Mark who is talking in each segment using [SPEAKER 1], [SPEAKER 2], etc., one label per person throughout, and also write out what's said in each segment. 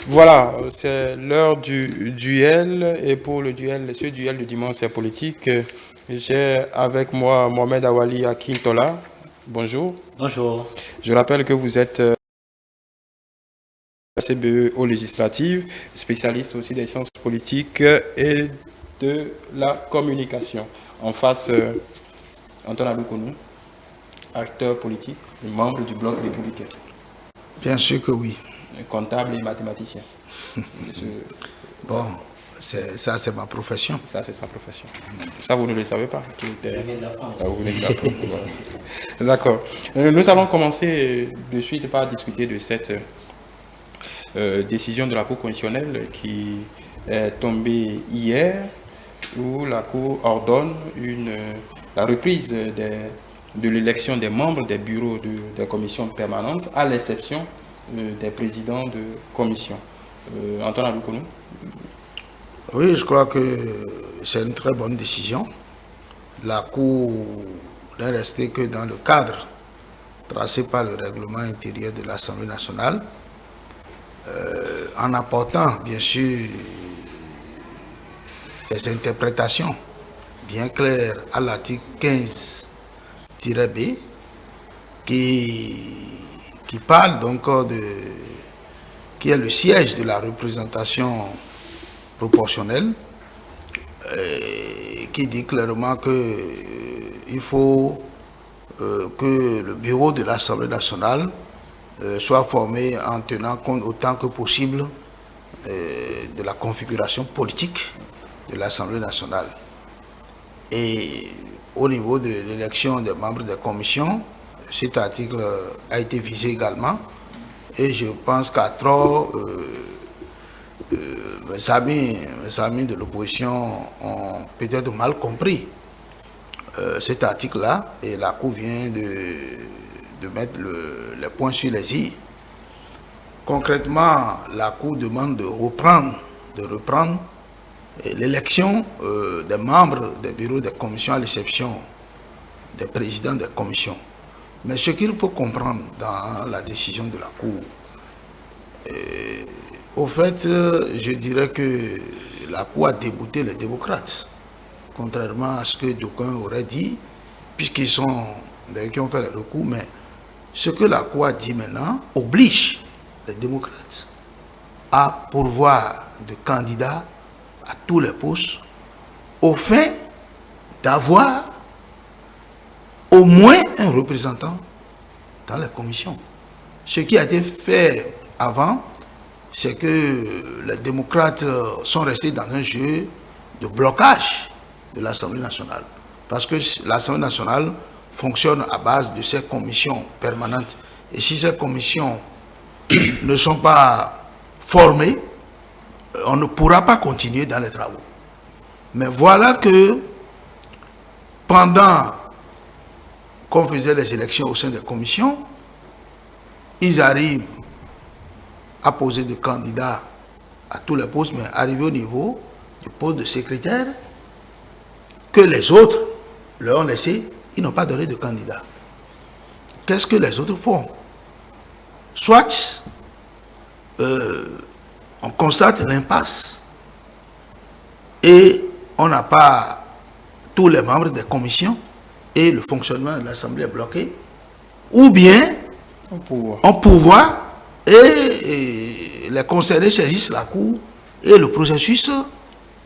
[SPEAKER 1] Voilà, c'est l'heure du duel et pour le duel, ce duel de dimanche, c'est politique. J'ai avec moi Mohamed Awali Akintola. Bonjour.
[SPEAKER 2] Bonjour.
[SPEAKER 1] Je rappelle que vous êtes CBE aux législatives, spécialiste aussi des sciences politiques et de la communication. En face, Antoine Adoukonou, acteur politique et membre du Bloc républicain.
[SPEAKER 3] Bien sûr que oui.
[SPEAKER 1] Comptable et mathématicien.
[SPEAKER 3] Bon, ça c'est ma profession.
[SPEAKER 1] Ça c'est sa profession. Ça vous ne le savez pas. Vous venez de l'apprendre. Voilà. D'accord. Nous allons commencer de suite par discuter de cette décision de la Cour constitutionnelle qui est tombée hier, où la Cour ordonne la reprise de l'élection des membres des bureaux des commissions permanentes, à l'exception des présidents de commission. Antoine Adoukonou.
[SPEAKER 3] Oui, je crois que c'est une très bonne décision. La Cour n'est restée que dans le cadre tracé par le règlement intérieur de l'Assemblée nationale, en apportant bien sûr des interprétations bien claires à l'article 15-B qui parle donc qui est le siège de la représentation proportionnelle, qui dit clairement qu'il faut que le bureau de l'Assemblée nationale soit formé en tenant compte autant que possible de la configuration politique de l'Assemblée nationale. Et au niveau de l'élection des membres des commissions, cet article a été visé également. Et je pense qu'à trop, mes amis de l'opposition ont peut-être mal compris cet article-là. Et la Cour vient de mettre les points sur les i. Concrètement, la Cour demande de reprendre l'élection des membres des bureaux des commissions à l'exception des présidents des commissions. Mais ce qu'il faut comprendre dans la décision de la Cour, au fait, je dirais que la Cour a débouté les démocrates, contrairement à ce que d'aucuns auraient dit, puisqu'ils sont d'ailleurs qui ont fait le recours, mais ce que la Cour a dit maintenant oblige les démocrates à pourvoir de candidats à tous les postes au fin d'avoir au moins un représentant dans les commissions. Ce qui a été fait avant, c'est que les démocrates sont restés dans un jeu de blocage de l'Assemblée nationale. Parce que l'Assemblée nationale fonctionne à base de ces commissions permanentes. Et si ces commissions ne sont pas formées, on ne pourra pas continuer dans les travaux. Mais voilà que pendant qu'on faisait les élections au sein des commissions, ils arrivent à poser des candidats à tous les postes, mais arrivés au niveau du poste de secrétaire, que les autres leur ont laissé, ils n'ont pas donné de candidat. Qu'est-ce que les autres font? Soit on constate l'impasse et on n'a pas tous les membres des commissions et le fonctionnement de l'Assemblée est bloqué, ou bien on pourvoit et les concernés saisissent la Cour et le processus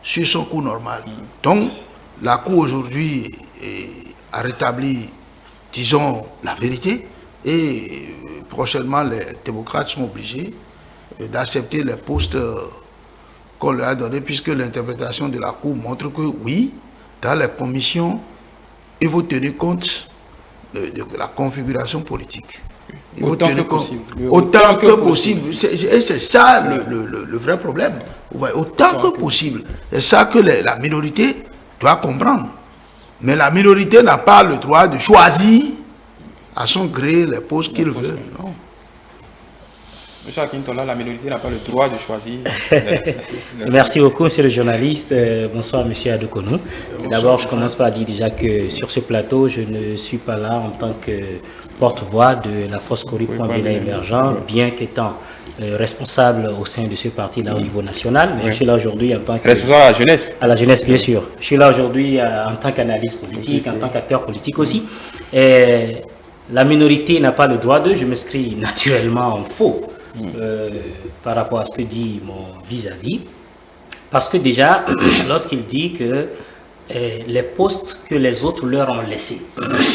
[SPEAKER 3] suit son cours normal. Donc la Cour aujourd'hui a rétabli, disons, la vérité et prochainement les démocrates sont obligés d'accepter les postes qu'on leur a donnés, puisque l'interprétation de la Cour montre que oui, dans les commissions, il faut tenir compte de la configuration politique. Il faut tenir compte autant que possible. Et c'est ça le vrai problème. Autant que possible. C'est ça que la minorité doit comprendre. Mais la minorité n'a pas le droit de choisir à son gré les postes qu'il veut. Non.
[SPEAKER 1] Monsieur Akintola, la minorité n'a pas le droit de choisir.
[SPEAKER 2] Merci beaucoup, monsieur le journaliste. Bonsoir, monsieur Adoukonou. D'abord, je commence par dire déjà que sur ce plateau, je ne suis pas là en tant que porte-voix de la force Cori Point Bénin émergent, bien qu'étant responsable au sein de ce parti-là au niveau national. Mais je suis là aujourd'hui en tant que...
[SPEAKER 1] Responsable à la jeunesse.
[SPEAKER 2] À la jeunesse, bien sûr. Je suis là aujourd'hui en tant qu'analyste politique, en tant qu'acteur politique aussi. Et la minorité n'a pas le droit de... Je m'inscris naturellement en faux par rapport à ce que dit mon vis-à-vis. Parce que déjà, lorsqu'il dit que les postes que les autres leur ont laissés,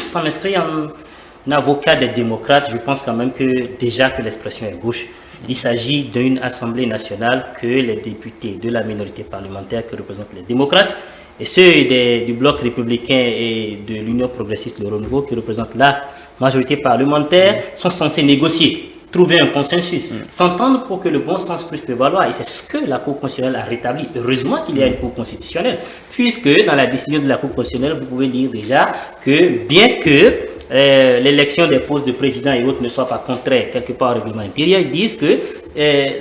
[SPEAKER 2] sans m'inscrire en avocat des démocrates, je pense quand même que déjà que l'expression est gauche. Il s'agit d'une assemblée nationale que les députés de la minorité parlementaire que représentent les démocrates et ceux du bloc républicain et de l'Union progressiste Le Renouveau qui représentent la majorité parlementaire sont censés négocier, trouver un consensus, s'entendre pour que le bon sens puisse prévaloir. Et c'est ce que la Cour constitutionnelle a rétabli. Heureusement qu'il y a une Cour constitutionnelle, puisque dans la décision de la Cour constitutionnelle, vous pouvez lire déjà que bien que l'élection des postes de président et autres ne soit pas contraire quelque part au règlement intérieur, ils disent que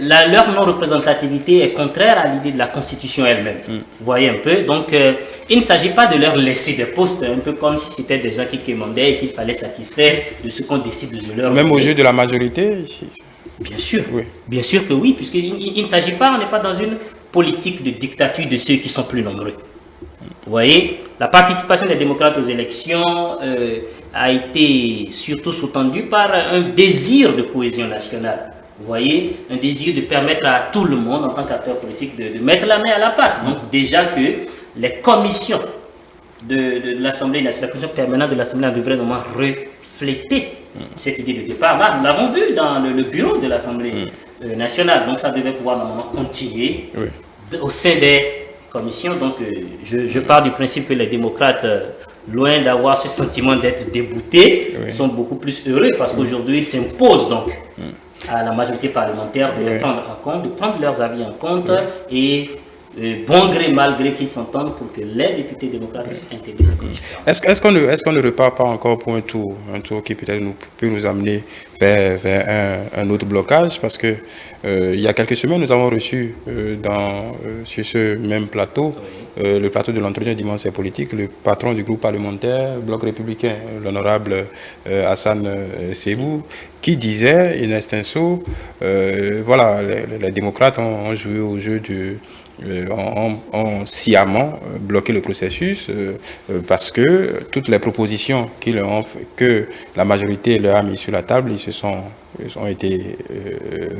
[SPEAKER 2] leur non-représentativité est contraire à l'idée de la Constitution elle-même. Vous voyez un peu. Donc, il ne s'agit pas de leur laisser des postes, un peu comme si c'était des gens qui quémandaient et qu'il fallait satisfaire de ce qu'on décide de leur...
[SPEAKER 1] Même au jeu de la majorité.
[SPEAKER 2] Bien sûr.
[SPEAKER 1] Oui.
[SPEAKER 2] Bien sûr que oui, puisqu'il ne s'agit pas, on n'est pas dans une politique de dictature de ceux qui sont plus nombreux. Vous voyez, la participation des démocrates aux élections a été surtout sous-tendue par un désir de cohésion nationale. Vous voyez, un désir de permettre à tout le monde, en tant qu'acteur politique, de mettre la main à la pâte. Donc déjà que les commissions de l'Assemblée nationale, la commission permanente de l'Assemblée devrait normalement refléter cette idée de départ. Là, nous l'avons vu dans le bureau de l'Assemblée nationale. Donc ça devait pouvoir normalement continuer au sein des commission. Donc, je pars du principe que les démocrates, loin d'avoir ce sentiment d'être déboutés, sont beaucoup plus heureux parce qu'aujourd'hui, ils s'imposent donc à la majorité parlementaire de les prendre en compte, de prendre leurs avis en compte et bon gré, mal gré qu'ils s'entendent pour que les députés démocrates puissent intégrer cette commission.
[SPEAKER 1] Est-ce qu'on ne repart pas encore pour un tour qui peut-être peut nous amener vers un autre blocage? Parce que il y a quelques semaines, nous avons reçu sur ce même plateau, le plateau de l'entretien d'immense politique, le patron du groupe parlementaire Bloc républicain, l'honorable Hassan Sebou, qui disait in extenso, voilà, les démocrates ont joué au jeu ont sciemment bloqué le processus parce que toutes les propositions que la majorité leur a mis sur la table, ils ont été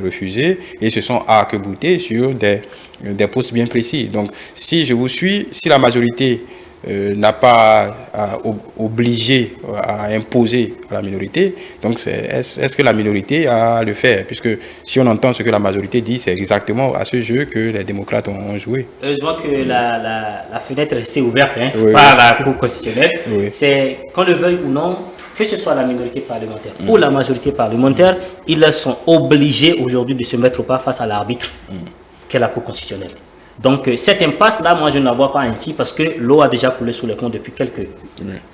[SPEAKER 1] refusées et se sont arc-boutés sur des postes bien précis. Donc, si je vous suis, si la majorité n'a pas obligé à imposer à la minorité, donc est-ce que la minorité a à le faire? Puisque si on entend ce que la majorité dit, c'est exactement à ce jeu que les démocrates ont joué.
[SPEAKER 2] Heureusement que la fenêtre est restée ouverte par la Cour constitutionnelle. C'est, qu'on le veuille ou non, que ce soit la minorité parlementaire ou la majorité parlementaire, ils sont obligés aujourd'hui de se mettre au pas face à l'arbitre qu'est la Cour constitutionnelle. Donc cette impasse-là, moi je ne la vois pas ainsi parce que l'eau a déjà coulé sous les ponts depuis quelques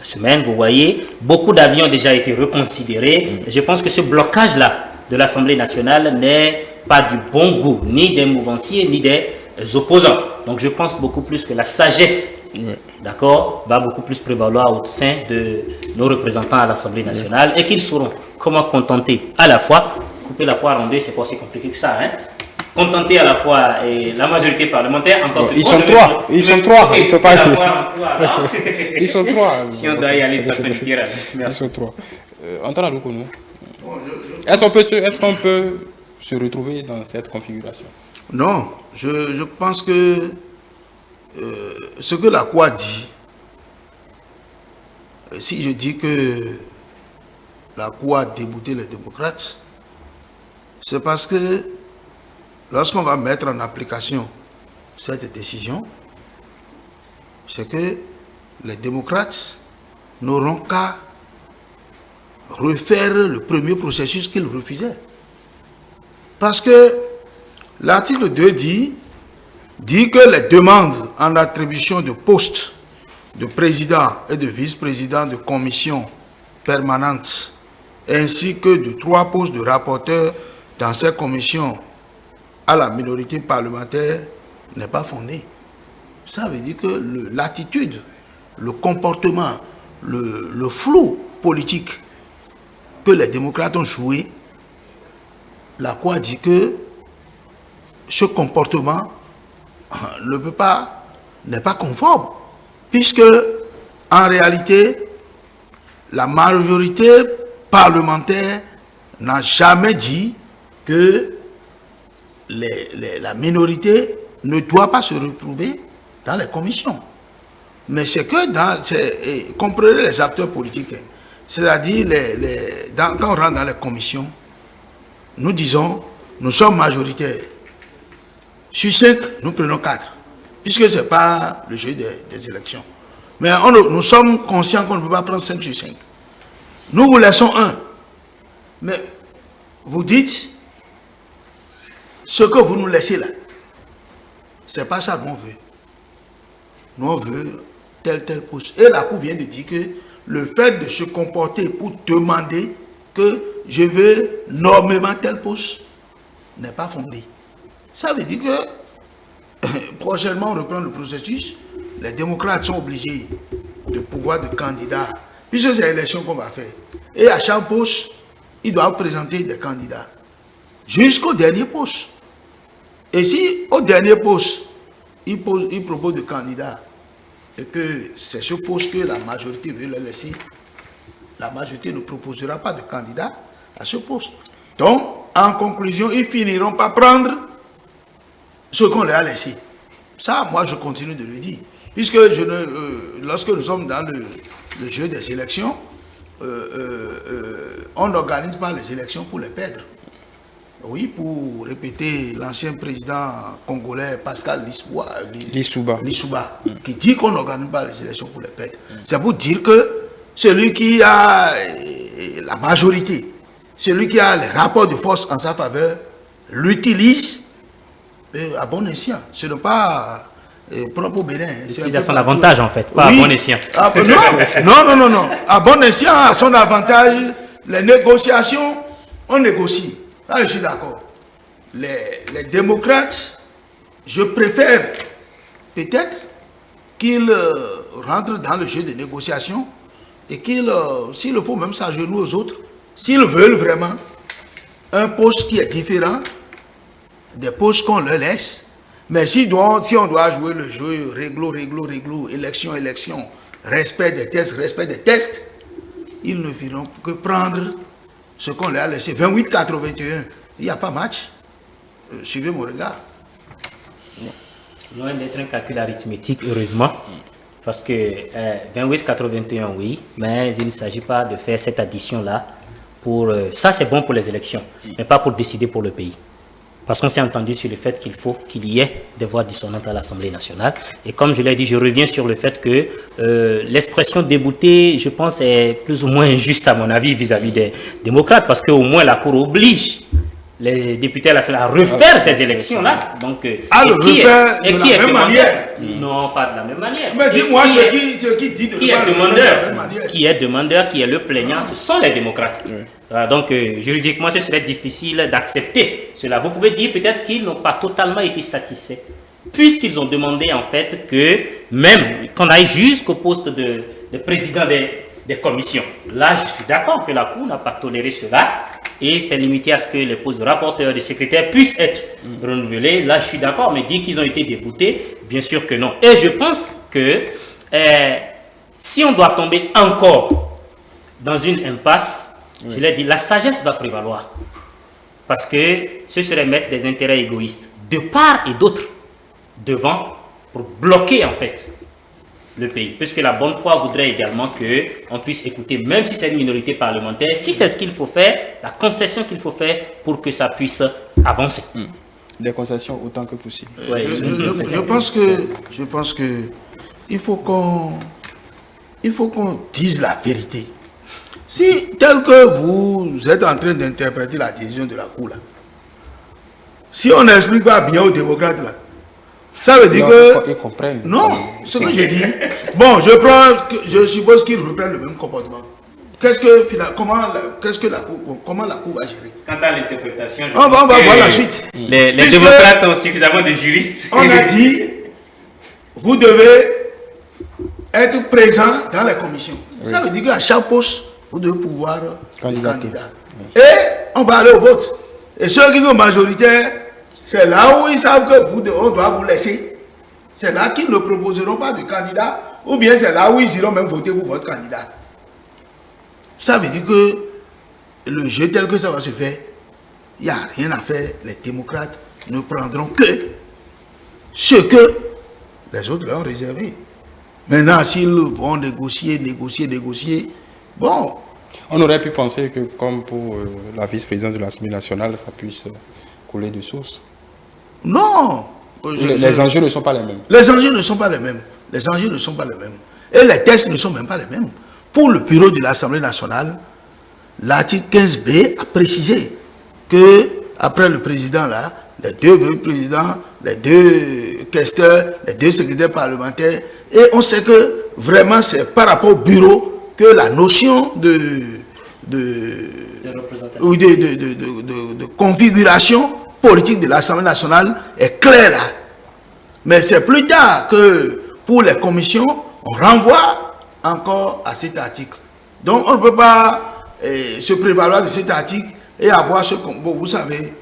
[SPEAKER 2] semaines. Vous voyez, beaucoup d'avis ont déjà été reconsidérés. Je pense que ce blocage-là de l'Assemblée nationale n'est pas du bon goût, ni des mouvanciers, ni des opposants. Donc je pense beaucoup plus que la sagesse, d'accord, va beaucoup plus prévaloir au sein de nos représentants à l'Assemblée nationale et qu'ils sauront comment contenter à la fois, couper la poire en deux, c'est pas aussi compliqué que ça, contenter à la fois la majorité parlementaire en tant que...
[SPEAKER 1] Ils sont trois. Ils sont trois.
[SPEAKER 2] Okay,
[SPEAKER 1] ils sont pas...
[SPEAKER 2] Ils sont trois. Si on doit y aller de façon littérale.
[SPEAKER 1] Merci. Ils sont trois. Antoine Adoukonou, est-ce qu'on peut se retrouver dans cette configuration?
[SPEAKER 3] Non, je pense que ce que la Cour dit, si je dis que la Cour a débouté les démocrates, c'est parce que lorsqu'on va mettre en application cette décision, c'est que les démocrates n'auront qu'à refaire le premier processus qu'ils refusaient. Parce que l'article 2 dit que les demandes en attribution de postes de président et de vice-président de commission permanente, ainsi que de 3 postes de rapporteur dans ces commissions à la minorité parlementaire n'est pas fondée. Ça veut dire que l'attitude, le comportement, le flou politique que les démocrates ont joué la Cour a dit que ce comportement n'est pas conforme, puisque en réalité, la majorité parlementaire n'a jamais dit que la minorité ne doit pas se retrouver dans les commissions. Mais c'est que comprenez les acteurs politiques, c'est-à-dire quand on rentre dans les commissions, nous disons, nous sommes majoritaires. Sur 5, nous prenons 4, puisque ce n'est pas le jeu des élections. Mais nous sommes conscients qu'on ne peut pas prendre 5 sur 5. Nous vous laissons 1. Mais vous dites, ce que vous nous laissez là, ce n'est pas ça qu'on veut. Nous, on veut tel poste. Et la Cour vient de dire que le fait de se comporter pour demander que je veux normalement tel poste n'est pas fondé. Ça veut dire que prochainement on reprend le processus, les démocrates sont obligés de pouvoir de candidats, puisque c'est l'élection qu'on va faire. Et à chaque poste, ils doivent présenter des candidats jusqu'au dernier poste. Et si au dernier poste, ils proposent des candidats et que c'est ce poste que la majorité veut leur laisser, la majorité ne proposera pas de candidat à ce poste. Donc, en conclusion, ils finiront par prendre ce qu'on leur a laissé. Ça, moi, je continue de le dire. Puisque lorsque nous sommes dans le jeu des élections, on n'organise pas les élections pour les perdre. Oui, pour répéter l'ancien président congolais Pascal Lissouba, qui dit qu'on n'organise pas les élections pour les perdre. C'est pour dire que celui qui a la majorité, celui qui a les rapports de force en sa faveur, l'utilise à bon escient. Ce n'est pas propre au Bénin.
[SPEAKER 2] C'est à son avantage en fait, pas à bon escient.
[SPEAKER 3] Non. À bon escient, à son avantage, les négociations, on négocie. Là, je suis d'accord. Les démocrates, je préfère peut-être qu'ils rentrent dans le jeu des négociations et qu'ils, s'il le faut, même s'agenouillent aux autres, s'ils veulent vraiment un poste qui est différent des postes qu'on leur laisse. Mais si on doit jouer le jeu réglo, élection, respect des tests, ils ne feront que prendre ce qu'on leur a laissé. 28-81, il n'y a pas match. Suivez mon regard.
[SPEAKER 2] Loin d'être un calcul arithmétique, heureusement, parce que 28-81, oui, mais il ne s'agit pas de faire cette addition-là. Ça, c'est bon pour les élections, mais pas pour décider pour le pays. Parce qu'on s'est entendu sur le fait qu'il faut qu'il y ait des voix dissonantes à l'Assemblée nationale. Et comme je l'ai dit, je reviens sur le fait que l'expression déboutée, je pense, est plus ou moins injuste à mon avis vis-à-vis des démocrates, parce qu'au moins la Cour oblige les députés à l'Assemblée à refaire ces élections-là. Donc,
[SPEAKER 3] refaire de la même manière.
[SPEAKER 2] Non, pas de la même manière.
[SPEAKER 3] Mais dis-moi ce qui dit de
[SPEAKER 2] la manière. Qui est demandeur, qui est le plaignant, ce sont les démocrates. Oui. Donc, juridiquement, ce serait difficile d'accepter cela. Vous pouvez dire peut-être qu'ils n'ont pas totalement été satisfaits, puisqu'ils ont demandé en fait que même qu'on aille jusqu'au poste de président des commissions. Là, je suis d'accord que la Cour n'a pas toléré cela et c'est limité à ce que les postes de rapporteur, de secrétaire puissent être renouvelés. Là, je suis d'accord, mais dire qu'ils ont été déboutés, bien sûr que non. Et je pense que si on doit tomber encore dans une impasse, je l'ai dit, la sagesse va prévaloir. Parce que ce serait mettre des intérêts égoïstes de part et d'autre devant pour bloquer en fait le pays. Puisque la bonne foi voudrait également qu'on puisse écouter, même si c'est une minorité parlementaire, si c'est ce qu'il faut faire, la concession qu'il faut faire pour que ça puisse avancer.
[SPEAKER 1] Des concessions autant que possible.
[SPEAKER 3] Ouais, je pense que il faut qu'on dise la vérité. Si, tel que vous êtes en train d'interpréter la décision de la Cour, là, si on n'explique pas bien aux démocrates, là, ça veut dire que...
[SPEAKER 1] Ils comprennent.
[SPEAKER 3] Non, ce que j'ai dit. Bon, je suppose qu'ils reprennent le même comportement. Comment la Cour va gérer?
[SPEAKER 2] Quant à l'interprétation...
[SPEAKER 3] On va voir la suite.
[SPEAKER 2] Les démocrates ont suffisamment de juristes.
[SPEAKER 3] On a dit, vous devez être présent dans les commissions. Oui. Ça veut dire qu'à chaque poste, vous devez pouvoir candidat. Et on va aller au vote. Et ceux qui sont majoritaires, c'est là où ils savent que on doit vous laisser. C'est là qu'ils ne proposeront pas de candidat, ou bien c'est là où ils iront même voter pour votre candidat. Ça veut dire que le jeu tel que ça va se faire, il n'y a rien à faire. Les démocrates ne prendront que ce que les autres leur ont réservé. Maintenant, s'ils vont négocier, bon.
[SPEAKER 1] On aurait pu penser que, comme pour la vice-présidente de l'Assemblée nationale, ça puisse couler de source.
[SPEAKER 3] Non.
[SPEAKER 1] Les enjeux ne sont pas les mêmes.
[SPEAKER 3] Les enjeux ne sont pas les mêmes. Les enjeux ne sont pas les mêmes. Et les textes ne sont même pas les mêmes. Pour le bureau de l'Assemblée nationale, l'article 15B a précisé que, après le président là, les deux vice-présidents, les deux questeurs, les deux secrétaires parlementaires, et on sait que vraiment c'est par rapport au bureau que la notion de configuration politique de l'Assemblée nationale est claire là. Mais c'est plus tard que pour les commissions, on renvoie encore à cet article. Donc on ne peut pas se prévaloir de cet article et avoir ce qu'on... Bon, vous savez,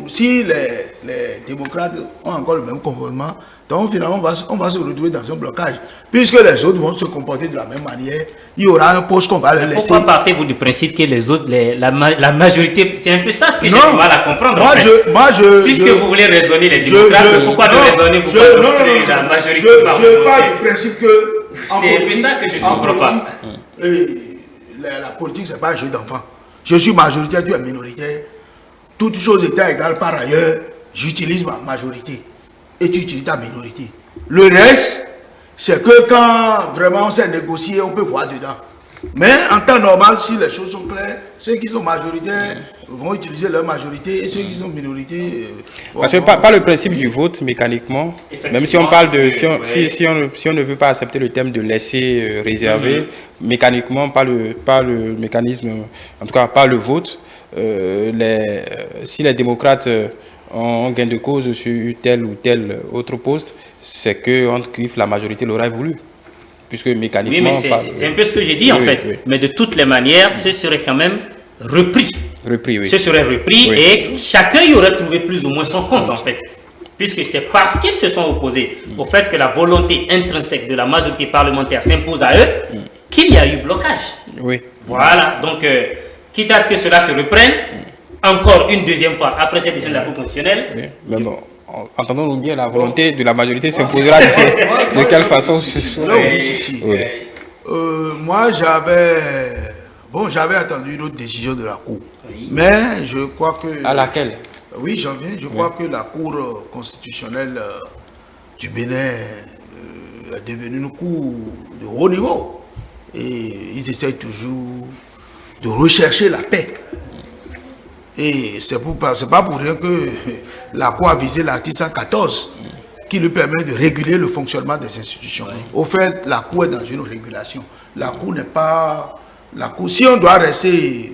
[SPEAKER 3] si les démocrates ont encore le même comportement, donc finalement on va se retrouver dans un blocage. Puisque les autres vont se comporter de la même manière, il y aura un poste qu'on va leur laisser.
[SPEAKER 2] Pourquoi partez-vous du principe que les autres, la majorité, c'est un peu ça ce que j'ai du mal à comprendre. Puisque vous voulez raisonner les démocrates, pourquoi ne raisonner vous pas la majorité?
[SPEAKER 3] Je parle du principe que
[SPEAKER 2] c'est un peu ça que je ne comprends pas.
[SPEAKER 3] La politique, ce n'est pas un jeu d'enfant. Je suis majoritaire, tu es minoritaire. Toutes choses étant égales par ailleurs, j'utilise ma majorité et tu utilises ta minorité. Le reste, c'est que quand vraiment on s'est négocié, on peut voir dedans. Mais en temps normal, si les choses sont claires, ceux qui sont majoritaires vont utiliser leur majorité et ceux qui sont minorités...
[SPEAKER 1] Parce que pas le principe du vote mécaniquement, même si on parle de... Si on ne veut pas accepter le thème de laisser réservé, mécaniquement, pas le mécanisme, en tout cas pas le vote, si les démocrates ont gain de cause sur tel ou tel autre poste, c'est que entre griffes, la majorité l'aurait voulu. Puisque mécaniquement...
[SPEAKER 2] Oui, mais c'est un peu ce que j'ai dit en fait. Oui. Mais de toutes les manières, ce serait quand même repris.
[SPEAKER 1] Oui.
[SPEAKER 2] Ce serait repris et chacun y aurait trouvé plus ou moins son compte en fait. Puisque c'est parce qu'ils se sont opposés au fait que la volonté intrinsèque de la majorité parlementaire s'impose à eux qu'il y a eu blocage.
[SPEAKER 1] Oui.
[SPEAKER 2] Voilà, donc quitte à ce que cela se reprenne, encore une deuxième fois après cette décision de la Cour constitutionnelle...
[SPEAKER 1] Oui. Mais bon, entendons-nous bien, la volonté de la majorité s'imposera de quelle façon
[SPEAKER 3] là, on dit ceci. Moi, j'avais attendu une autre décision de la Cour. Oui. Mais je crois que...
[SPEAKER 1] À laquelle?
[SPEAKER 3] Oui, j'en viens. Je crois que la Cour constitutionnelle du Bénin est devenue une Cour de haut niveau. Et ils essayent toujours de rechercher la paix. Et c'est pas pour rien que la Cour a visé l'article 114 qui lui permet de réguler le fonctionnement des institutions. Oui. Au fait, la Cour est dans une régulation. La Cour n'est pas... La Cour, si on doit rester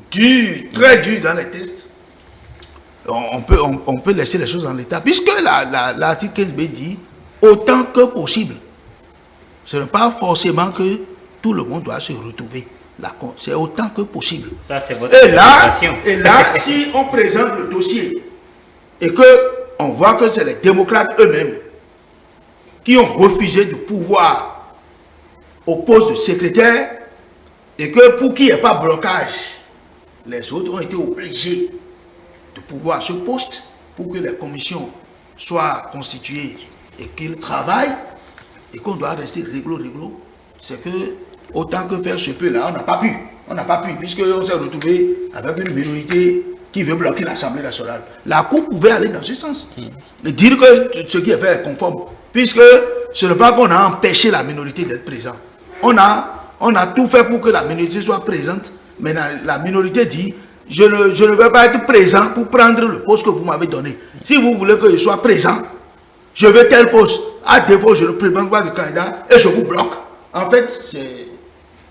[SPEAKER 3] dur, très dur dans les tests, on peut laisser les choses en l'état. Puisque l'article 15B dit autant que possible. Ce n'est pas forcément que tout le monde doit se retrouver. C'est autant que possible.
[SPEAKER 2] Ça, c'est votre
[SPEAKER 3] et là, si on présente le dossier et qu'on voit que c'est les démocrates eux-mêmes qui ont refusé de pouvoir au poste de secrétaire et que pour qu'il n'y ait pas blocage, les autres ont été obligés de pouvoir à ce poste pour que les commissions soient constituées et qu'ils travaillent et qu'on doit rester réglo, c'est que autant que faire ce peu là, on n'a pas pu, puisqu'on s'est retrouvé avec une minorité qui veut bloquer l'Assemblée nationale. La Cour pouvait aller dans ce sens. Et dire que ce qui est fait est conforme. Puisque ce n'est pas qu'on a empêché la minorité d'être présente. On a tout fait pour que la minorité soit présente. Mais la minorité dit, je ne vais pas être présent pour prendre le poste que vous m'avez donné. Si vous voulez que je sois présent, je veux tel poste. À défaut, je ne présente pas de candidat et je vous bloque. En fait, c'est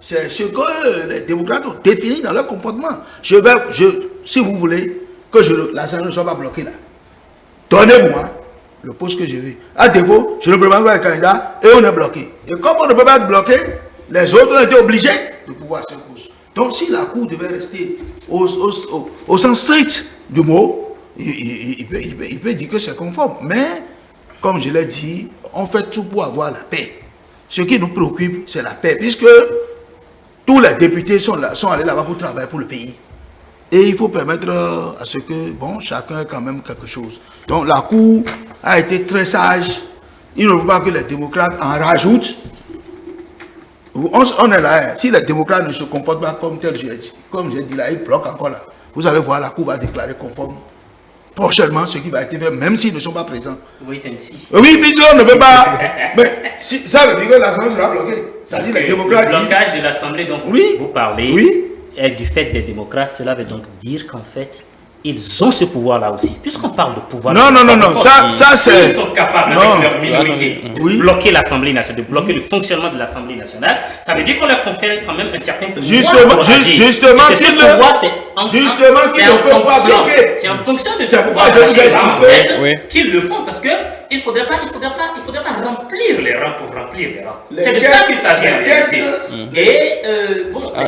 [SPEAKER 3] ce que les démocrates ont défini dans leur comportement. Si vous voulez que l'Assemblée ne soit pas bloquée là, donnez-moi le poste que je veux. À défaut, je ne présente pas de candidat et on est bloqué. Et comme on ne peut pas être bloqué, les autres ont été obligés de pouvoir se poser. Donc si la Cour devait rester au sens strict du mot, il peut dire que c'est conforme. Mais, comme je l'ai dit, on fait tout pour avoir la paix. Ce qui nous préoccupe, c'est la paix, puisque tous les députés sont allés là-bas pour travailler pour le pays. Et il faut permettre à ce que, bon, chacun ait quand même quelque chose. Donc la Cour a été très sage. Il ne faut pas que les démocrates en rajoutent. On est là. Hein. Si les démocrates ne se comportent pas comme tel, comme j'ai dit là, ils bloquent encore là. Vous allez voir, la Cour va déclarer conforme prochainement ce qui va être fait, même s'ils ne sont pas présents.
[SPEAKER 2] Oui, ainsi.
[SPEAKER 3] Oui, puisqu'on ne veut pas. Mais ça veut dire que l'Assemblée sera bloquée. Ça dit les démocrates.
[SPEAKER 2] Le blocage de l'Assemblée dont vous parlez est du fait des démocrates. Cela veut donc dire qu'en fait, ils ont ce pouvoir-là aussi. Puisqu'on parle de pouvoir.
[SPEAKER 3] Non. Ça c'est.
[SPEAKER 2] Ils sont capables, avec leur minorité, de bloquer l'Assemblée nationale, de bloquer le fonctionnement de l'Assemblée nationale. Ça veut dire qu'on leur confère quand même un certain pouvoir. Justement, qu'ils ne peuvent pas bloquer. C'est en fonction de ce pouvoir qu'ils le font, parce que il faudrait pas remplir les rangs pour remplir les rangs. C'est de ça qu'il s'agit en réalité. Et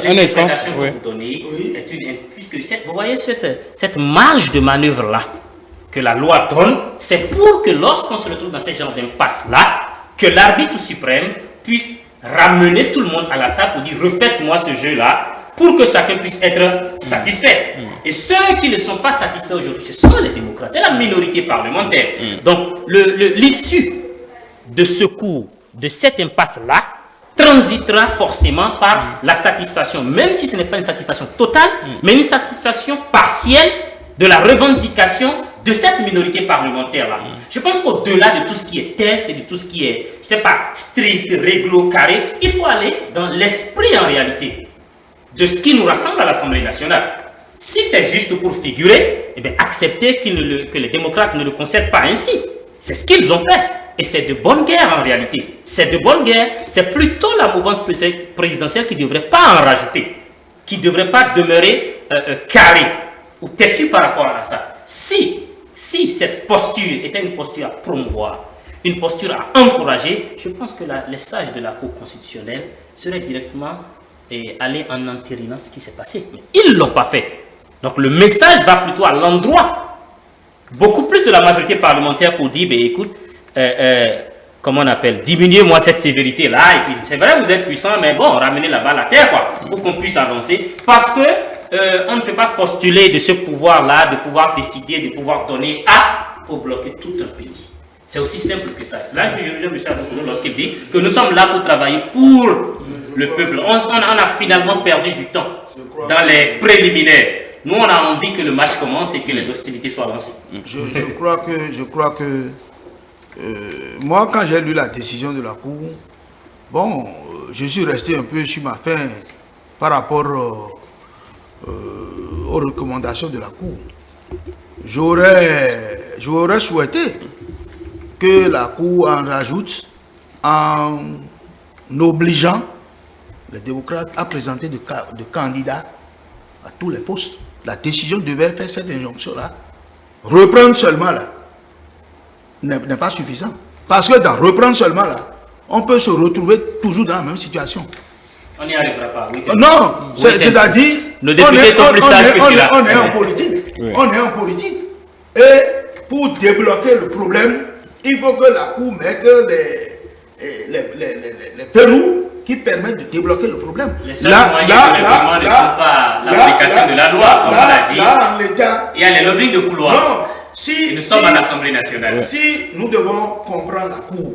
[SPEAKER 2] l'interprétation que vous donnez est une, puisque vous voyez cette marge de manœuvre là que la loi donne, c'est pour que lorsqu'on se retrouve dans ce genre d'impasse là, que l'arbitre suprême puisse ramener tout le monde à la table pour dire refaites-moi ce jeu là, pour que chacun puisse être satisfait. Et ceux qui ne sont pas satisfaits aujourd'hui, ce sont les démocrates, c'est la minorité parlementaire. Donc l'issue de ce cours, de cette impasse-là, transitera forcément par la satisfaction, même si ce n'est pas une satisfaction totale, mais une satisfaction partielle de la revendication de cette minorité parlementaire-là. Je pense qu'au-delà de tout ce qui est test et de tout ce qui est, je sais pas, strict, réglo, carré, il faut aller dans l'esprit en réalité de ce qui nous rassemble à l'Assemblée nationale. Si c'est juste pour figurer, eh bien, accepter que les démocrates ne le concèdent pas ainsi. C'est ce qu'ils ont fait. Et c'est de bonne guerre en réalité. C'est de bonne guerre. C'est plutôt la mouvance présidentielle qui ne devrait pas en rajouter, qui ne devrait pas demeurer carré ou têtu par rapport à ça. Si cette posture était une posture à promouvoir, une posture à encourager, je pense que les sages de la Cour constitutionnelle seraient directement aller en entérinant ce qui s'est passé. Mais ils ne l'ont pas fait. Donc le message va plutôt à l'endroit, beaucoup plus de la majorité parlementaire pour dire, écoute, comment on appelle, diminuez-moi cette sévérité-là, et puis c'est vrai, vous êtes puissant, mais bon, ramenez la balle à terre, quoi, pour qu'on puisse avancer, parce que on ne peut pas postuler de ce pouvoir-là, de pouvoir décider, de pouvoir donner pour bloquer tout un pays. C'est aussi simple que ça. C'est là que je rejoins M. Adoukoulou lorsqu'il dit que nous sommes là pour travailler pour le peuple. On a finalement perdu du temps dans les préliminaires. Nous, on a envie que le match commence et que les hostilités soient lancées.
[SPEAKER 3] Je crois que moi, quand j'ai lu la décision de la Cour, bon, je suis resté un peu sur ma faim par rapport aux recommandations de la Cour. J'aurais souhaité que la Cour en rajoute en obligeant les démocrates à présenter de candidats à tous les postes. La décision devait faire cette injonction-là. Reprendre seulement là n'est pas suffisant. Parce que dans reprendre seulement là, on peut se retrouver toujours dans la même situation.
[SPEAKER 2] On n'y arrivera pas. Oui,
[SPEAKER 3] non, c'est-à-dire,
[SPEAKER 2] nos députés sont plus sages que cela.
[SPEAKER 3] On est en politique. Oui. On est en politique. Et pour débloquer le problème, il faut que la Cour mette les verrous qui permettent de débloquer le problème.
[SPEAKER 2] Les seuls moyens de règlement ne sont pas l'application de la loi, comme on l'a dit.
[SPEAKER 3] Là, en l'état,
[SPEAKER 2] il y a les lobbies de couloir.
[SPEAKER 3] Non,
[SPEAKER 2] nous sommes à l'Assemblée nationale.
[SPEAKER 3] Si nous devons comprendre la Cour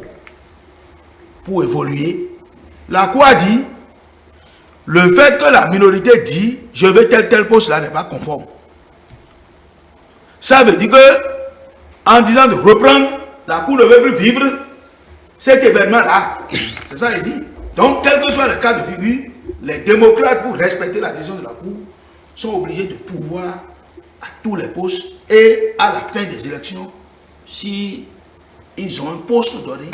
[SPEAKER 3] pour évoluer, la Cour a dit le fait que la minorité dit je veux tel poste là n'est pas conforme. Ça veut dire que en disant de reprendre, la Cour ne veut plus vivre cet événement là. C'est ça qu'il dit. Donc quel que soit le cas de figure, les démocrates pour respecter la décision de la Cour sont obligés de pouvoir à tous les postes et à la fin des élections, si ils ont un poste donné,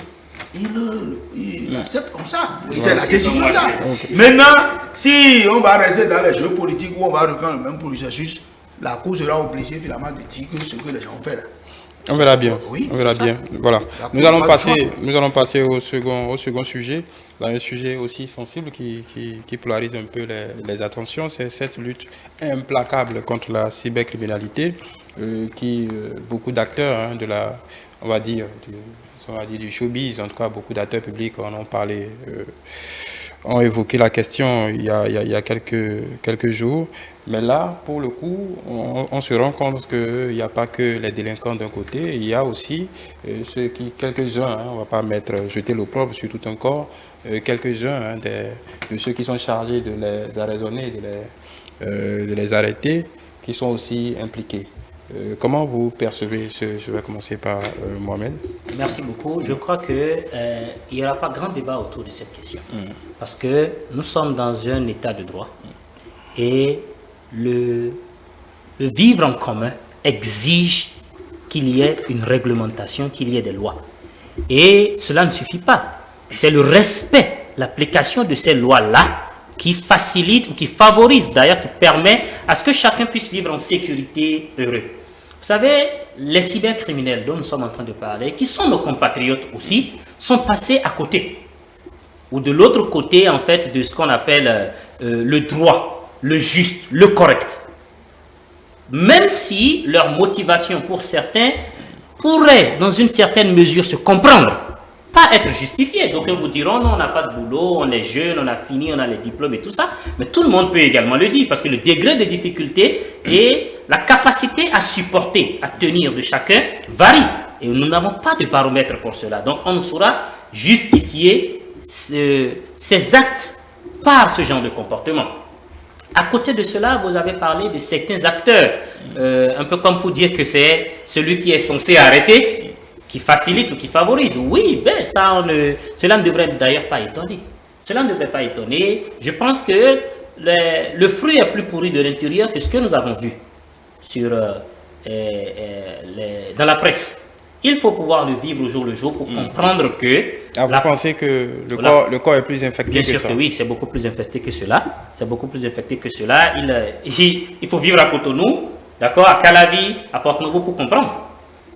[SPEAKER 3] ils acceptent comme ça. Oui, c'est la décision de ça. Okay. Maintenant, si on va rester dans les jeux politiques où on va reprendre le même processus, la Cour sera obligée finalement de dire que ce que les gens ont fait là.
[SPEAKER 1] On verra bien.
[SPEAKER 3] Oui,
[SPEAKER 1] on verra
[SPEAKER 3] c'est
[SPEAKER 1] bien.
[SPEAKER 3] ça.
[SPEAKER 1] Voilà.
[SPEAKER 3] Nous allons
[SPEAKER 1] passer au second sujet. Là, un sujet aussi sensible qui polarise un peu les attentions, c'est cette lutte implacable contre la cybercriminalité qui beaucoup d'acteurs de la, on va dire du showbiz, en tout cas beaucoup d'acteurs publics en ont parlé, ont évoqué la question il y a quelques jours. Mais là, pour le coup, on se rend compte qu'il n'y a pas que les délinquants d'un côté, il y a aussi quelques-uns, on ne va pas jeter l'opprobre sur tout un corps, quelques-uns de ceux qui sont chargés de les arraisonner, de les arrêter, qui sont aussi impliqués. Comment vous percevez je vais commencer par Mohamed.
[SPEAKER 2] Merci beaucoup. Je crois qu'il n'y aura pas grand débat autour de cette question. Parce que nous sommes dans un état de droit. Et le vivre en commun exige qu'il y ait une réglementation, qu'il y ait des lois. Et cela ne suffit pas. C'est le respect, l'application de ces lois-là qui facilite ou qui favorise, d'ailleurs, qui permet à ce que chacun puisse vivre en sécurité heureux. Vous savez, les cybercriminels dont nous sommes en train de parler, qui sont nos compatriotes aussi, sont passés à côté. Ou de l'autre côté, en fait, de ce qu'on appelle le droit, le juste, le correct. Même si leur motivation pour certains pourrait, dans une certaine mesure, se comprendre, pas être justifiée. Donc, ils vous diront, non, on n'a pas de boulot, on est jeune, on a fini, on a les diplômes et tout ça. Mais tout le monde peut également le dire, parce que le degré de difficulté et la capacité à supporter, à tenir de chacun varie. Et nous n'avons pas de baromètre pour cela. Donc, on ne saura justifier ces actes par ce genre de comportement. À côté de cela, vous avez parlé de certains acteurs, un peu comme pour dire que c'est celui qui est censé arrêter, qui facilite ou qui favorise. Oui, ben cela ne devrait d'ailleurs pas étonner. Cela ne devrait pas étonner. Je pense que le fruit est plus pourri de l'intérieur que ce que nous avons vu dans la presse. Il faut pouvoir le vivre au jour le jour pour comprendre que...
[SPEAKER 1] vous pensez que le corps est plus infecté que ça? Bien sûr
[SPEAKER 2] que oui, c'est beaucoup plus infecté que cela. C'est beaucoup plus infecté que cela. Il faut vivre à Cotonou, d'accord, à Calavi, à Porto-Novo pour comprendre.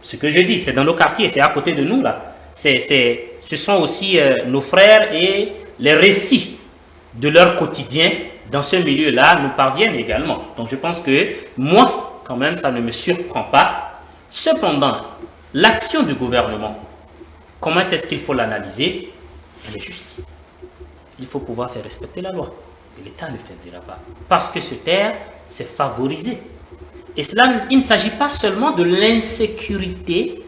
[SPEAKER 2] Ce que je dis, c'est dans nos quartiers, c'est à côté de nous là. Ce sont aussi nos frères et les récits de leur quotidien dans ce milieu-là nous parviennent également. Donc je pense que moi, quand même, ça ne me surprend pas. Cependant, l'action du gouvernement, comment est-ce qu'il faut l'analyser? Elle est juste. Il faut pouvoir faire respecter la loi. Et l'État ne faiblira pas. Parce que se taire, c'est favoriser. Et cela, il ne s'agit pas seulement de l'insécurité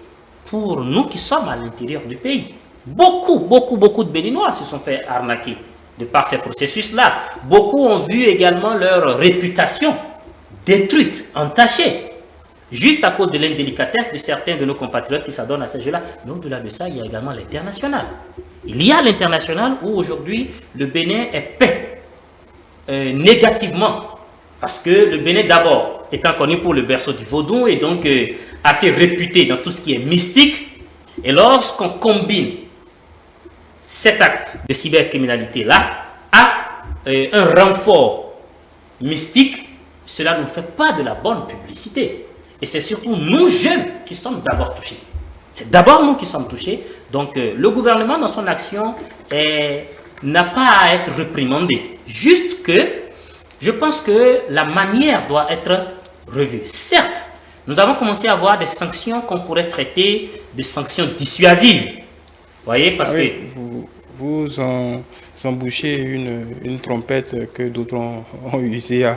[SPEAKER 2] pour nous qui sommes à l'intérieur du pays. Beaucoup de Béninois se sont fait arnaquer de par ces processus-là. Beaucoup ont vu également leur réputation détruite, entachée, juste à cause de l'indélicatesse de certains de nos compatriotes qui s'adonnent à ces jeux-là. Mais au-delà de ça, il y a également l'international. Il y a l'international où aujourd'hui le Bénin est peint négativement. Parce que le Bénin d'abord étant connu pour le berceau du vaudou et donc assez réputé dans tout ce qui est mystique. Et lorsqu'on combine cet acte de cybercriminalité-là à un renfort mystique, cela ne fait pas de la bonne publicité. Et c'est surtout nous jeunes qui sommes d'abord touchés. C'est d'abord nous qui sommes touchés. Donc le gouvernement dans son action n'a pas à être réprimandé. Juste que je pense que la manière doit être revue. Certes, nous avons commencé à avoir des sanctions qu'on pourrait traiter de sanctions dissuasives. Vous voyez, parce que...
[SPEAKER 1] Vous embouchez une trompette que d'autres ont usée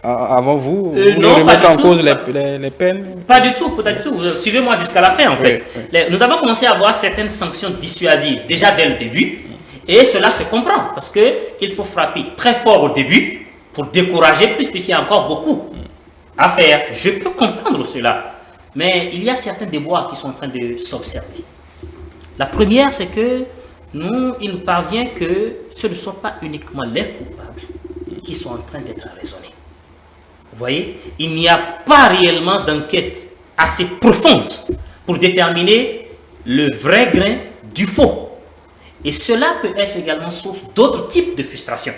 [SPEAKER 1] avant vous. Vous
[SPEAKER 2] non,
[SPEAKER 1] remettez en cause les peines?
[SPEAKER 2] Pas du tout, pas du tout. Suivez-moi jusqu'à la fin, en fait. Oui. Nous avons commencé à avoir certaines sanctions dissuasives, déjà dès le début. Et cela se comprend, parce qu'il faut frapper très fort au début pour décourager plus, puisqu'il y a encore beaucoup à faire. Je peux comprendre cela, mais il y a certains déboires qui sont en train de s'observer. La première, c'est que il nous parvient que ce ne sont pas uniquement les coupables qui sont en train d'être raisonnés. Vous voyez, il n'y a pas réellement d'enquête assez profonde pour déterminer le vrai grain du faux. Et cela peut être également source d'autres types de frustration.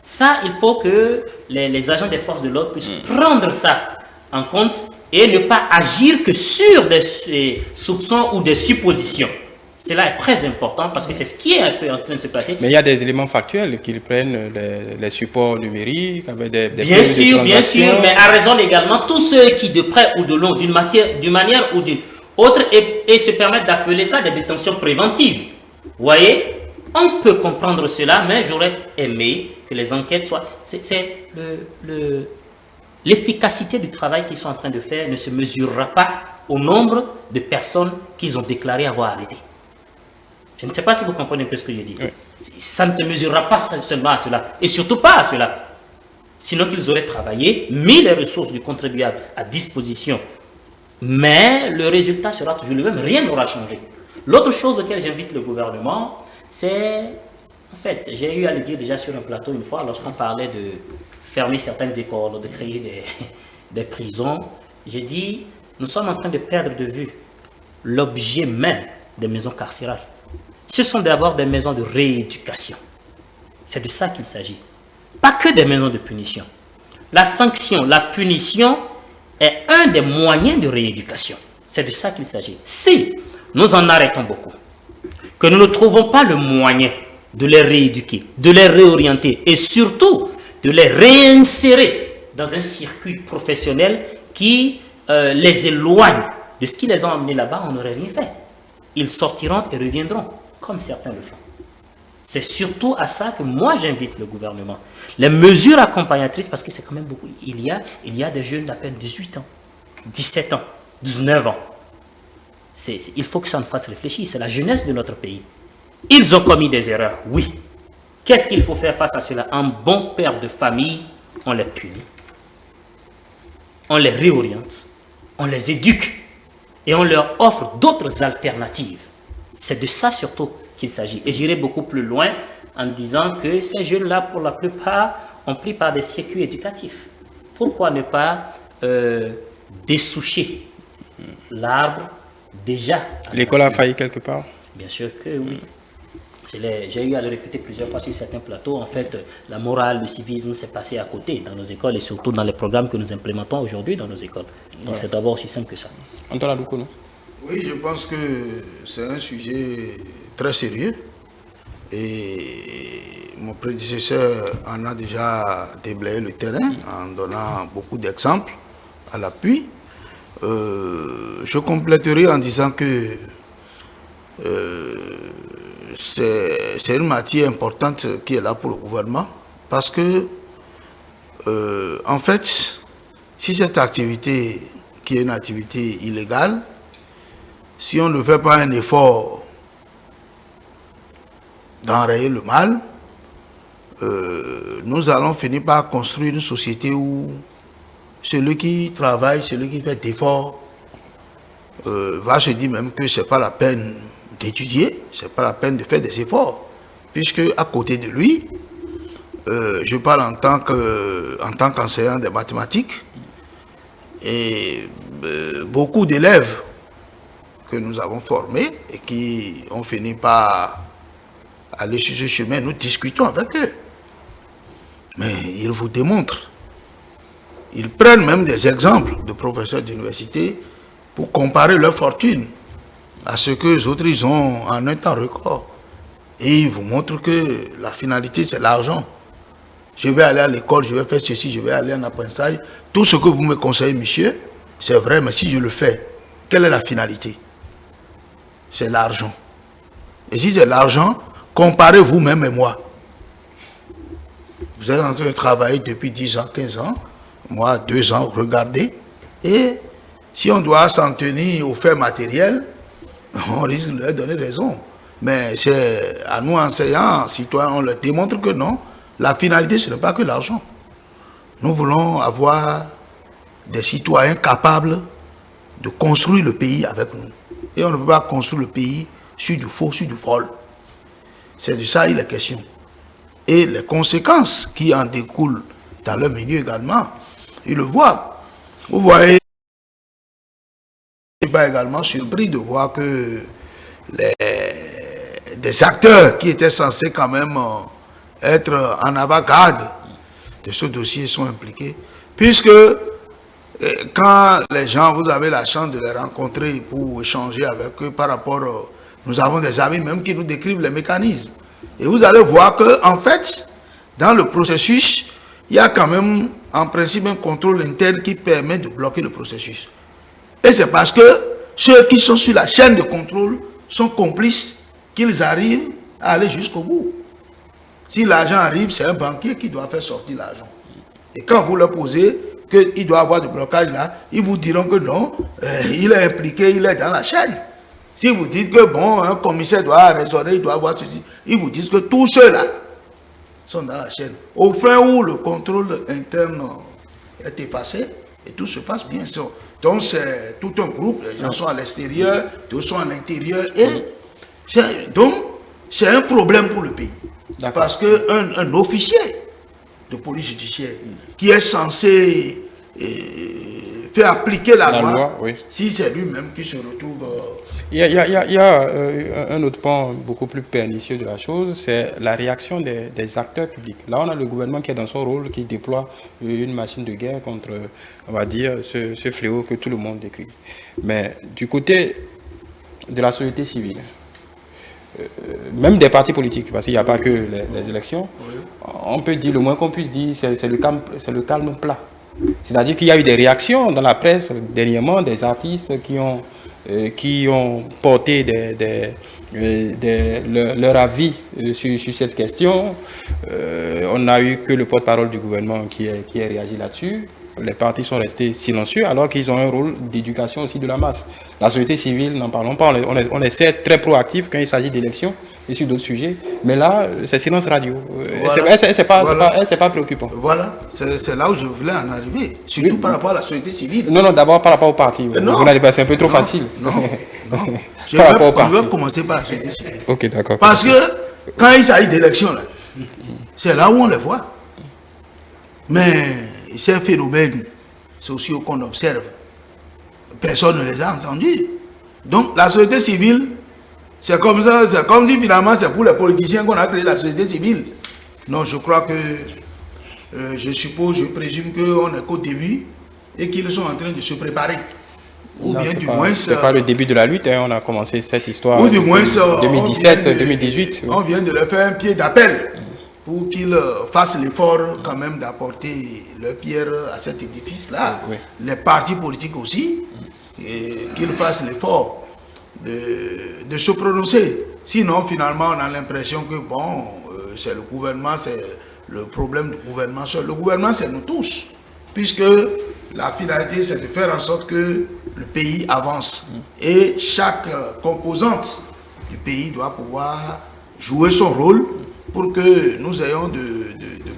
[SPEAKER 2] Ça, il faut que les agents des forces de l'ordre puissent prendre ça en compte et ne pas agir que sur des soupçons ou des suppositions. Cela est très important parce que c'est ce qui est un peu en train de se passer.
[SPEAKER 1] Mais il y a des éléments factuels qu'ils prennent les supports numériques avec des
[SPEAKER 2] bien sûr, mais à raison également, tous ceux qui de près ou de loin, d'une manière ou d'une autre, et se permettent d'appeler ça des détentions préventives. Vous voyez, on peut comprendre cela, mais j'aurais aimé que les enquêtes soient... L'efficacité du travail qu'ils sont en train de faire ne se mesurera pas au nombre de personnes qu'ils ont déclaré avoir arrêtées. Je ne sais pas si vous comprenez un peu ce que je dis. Oui. Ça ne se mesurera pas seulement à cela, et surtout pas à cela. Sinon qu'ils auraient travaillé, mis les ressources du contribuable à disposition. Mais le résultat sera toujours le même, rien n'aura changé. L'autre chose auquel j'invite le gouvernement, c'est... En fait, j'ai eu à le dire déjà sur un plateau une fois, lorsqu'on parlait de fermer certaines écoles, de créer des prisons. J'ai dit, nous sommes en train de perdre de vue l'objet même des maisons carcérales. Ce sont d'abord des maisons de rééducation. C'est de ça qu'il s'agit. Pas que des maisons de punition. La sanction, la punition est un des moyens de rééducation. C'est de ça qu'il s'agit. Si nous en arrêtons beaucoup, que nous ne trouvons pas le moyen de les rééduquer, de les réorienter et surtout de les réinsérer dans un circuit professionnel qui les éloigne de ce qui les a emmenés là-bas, on n'aurait rien fait. Ils sortiront et reviendront, comme certains le font. C'est surtout à ça que moi j'invite le gouvernement. Les mesures accompagnatrices, parce que c'est quand même beaucoup. Il y a des jeunes d'à peine 18 ans, 17 ans, 19 ans. Il faut que ça nous fasse réfléchir. C'est la jeunesse de notre pays. Ils ont commis des erreurs, oui. Qu'est-ce qu'il faut faire face à cela? Un bon père de famille, on les punit, on les réoriente, on les éduque et on leur offre d'autres alternatives. C'est de ça surtout qu'il s'agit. Et j'irai beaucoup plus loin en disant que ces jeunes-là, pour la plupart, ont pris par des circuits éducatifs. Pourquoi ne pas dessoucher l'arbre déjà?
[SPEAKER 1] L'école a failli quelque part?
[SPEAKER 2] Bien sûr que oui. J'ai eu à le répéter plusieurs fois sur certains plateaux. En fait, la morale, le civisme s'est passé à côté dans nos écoles et surtout dans les programmes que nous implémentons aujourd'hui dans nos écoles. Donc c'est d'abord aussi simple que ça.
[SPEAKER 1] Antoine Adoukono.
[SPEAKER 3] Oui, je pense que c'est un sujet très sérieux et mon prédécesseur en a déjà déblayé le terrain en donnant beaucoup d'exemples à l'appui. Je compléterai en disant que c'est une matière importante qui est là pour le gouvernement parce que, en fait, si cette activité, qui est une activité illégale, si on ne fait pas un effort d'enrayer le mal, nous allons finir par construire une société où celui qui travaille, celui qui fait d'efforts, va se dire même que ce n'est pas la peine d'étudier, ce n'est pas la peine de faire des efforts, puisque à côté de lui, je parle en tant qu'enseignant des mathématiques, et beaucoup d'élèves que nous avons formés et qui ont fini par aller sur ce chemin, nous discutons avec eux. Mais ils vous démontrent. Ils prennent même des exemples de professeurs d'université pour comparer leur fortune à ce que les autres ils ont en un temps record. Et ils vous montrent que la finalité, c'est l'argent. Je vais aller à l'école, je vais faire ceci, je vais aller en apprentissage. Tout ce que vous me conseillez, monsieur, c'est vrai, mais si je le fais, quelle est la finalité? C'est l'argent. Et si c'est l'argent, comparez vous-même et moi. Vous êtes en train de travailler depuis 10 ans, 15 ans, moi 2 ans, regardez. Et si on doit s'en tenir aux faits matériels, on risque de leur donner raison. Mais c'est à nous, enseignants, citoyens, on leur démontre que non, la finalité, ce n'est pas que l'argent. Nous voulons avoir des citoyens capables de construire le pays avec nous. Et on ne peut pas construire le pays sur du faux, sur du vol. C'est de ça il est question. Et les conséquences qui en découlent dans le milieu également, ils le voient. Vous voyez, je ne suis pas également surpris de voir que des acteurs qui étaient censés quand même être en avant-garde de ce dossier sont impliqués, puisque quand les gens, vous avez la chance de les rencontrer pour échanger avec eux par rapport... nous avons des amis même qui nous décrivent les mécanismes. Et vous allez voir que, en fait, dans le processus, il y a quand même, en principe, un contrôle interne qui permet de bloquer le processus. Et c'est parce que ceux qui sont sur la chaîne de contrôle sont complices qu'ils arrivent à aller jusqu'au bout. Si l'argent arrive, c'est un banquier qui doit faire sortir l'argent. Et quand vous leur posez qu'il doit avoir des blocages là, ils vous diront que non, il est impliqué, il est dans la chaîne. Si vous dites que bon, un commissaire doit raisonner, il doit avoir ceci, ils vous disent que tous ceux-là sont dans la chaîne. Au fin où le contrôle interne est effacé, et tout se passe bien. Donc c'est tout un groupe, les gens sont à l'extérieur, d'autres sont à l'intérieur, et donc c'est un problème pour le pays. Parce qu'un officier de police judiciaire qui est censé faire appliquer la loi
[SPEAKER 1] oui.
[SPEAKER 3] Si c'est lui-même qui se retrouve...
[SPEAKER 1] Il y a un autre point beaucoup plus pernicieux de la chose, c'est la réaction des acteurs publics. Là, on a le gouvernement qui est dans son rôle, qui déploie une machine de guerre contre, on va dire, ce fléau que tout le monde décrit. Mais du côté de la société civile, même des partis politiques, parce qu'il n'y a pas que les élections, on peut dire, le moins qu'on puisse dire, c'est le calme plat. C'est-à-dire qu'il y a eu des réactions dans la presse dernièrement, des artistes qui ont porté leur avis sur cette question. On n'a eu que le porte-parole du gouvernement qui a réagi là-dessus. Les partis sont restés silencieux alors qu'ils ont un rôle d'éducation aussi de la masse. La société civile, n'en parlons pas, on essaie d'être très proactif quand il s'agit d'élections et sur d'autres sujets. Mais là, c'est silence radio. Voilà. C'est pas préoccupant.
[SPEAKER 3] Voilà, c'est là où je voulais en arriver. Surtout par rapport à la société civile.
[SPEAKER 1] Non, d'abord par rapport au parti. C'est un peu trop facile.
[SPEAKER 3] Non. Je vais commencer par la société civile.
[SPEAKER 1] Ok, d'accord.
[SPEAKER 3] Parce que quand il s'agit d'élections, c'est là où on les voit. Mais ces phénomènes sociaux qu'on observe, personne ne les a entendus. Donc la société civile, c'est comme ça, c'est comme si finalement c'est pour les politiciens qu'on a créé la société civile. Non, je crois que, je présume qu'on est qu'au début et qu'ils sont en train de se préparer. Ou bien du moins...
[SPEAKER 1] C'est pas le début de la lutte, hein, on a commencé cette histoire
[SPEAKER 3] ou du moins,
[SPEAKER 1] 2017-2018.
[SPEAKER 3] On vient de leur faire un pied d'appel pour qu'ils fassent l'effort quand même d'apporter leur pierre à cet édifice-là. Oui. Les partis politiques aussi, qu'ils fassent l'effort de se prononcer. Sinon, finalement, on a l'impression que bon, c'est le gouvernement, c'est le problème du gouvernement seul. Le gouvernement, c'est nous tous, puisque la finalité, c'est de faire en sorte que le pays avance. Et chaque composante du pays doit pouvoir jouer son rôle pour que nous ayons de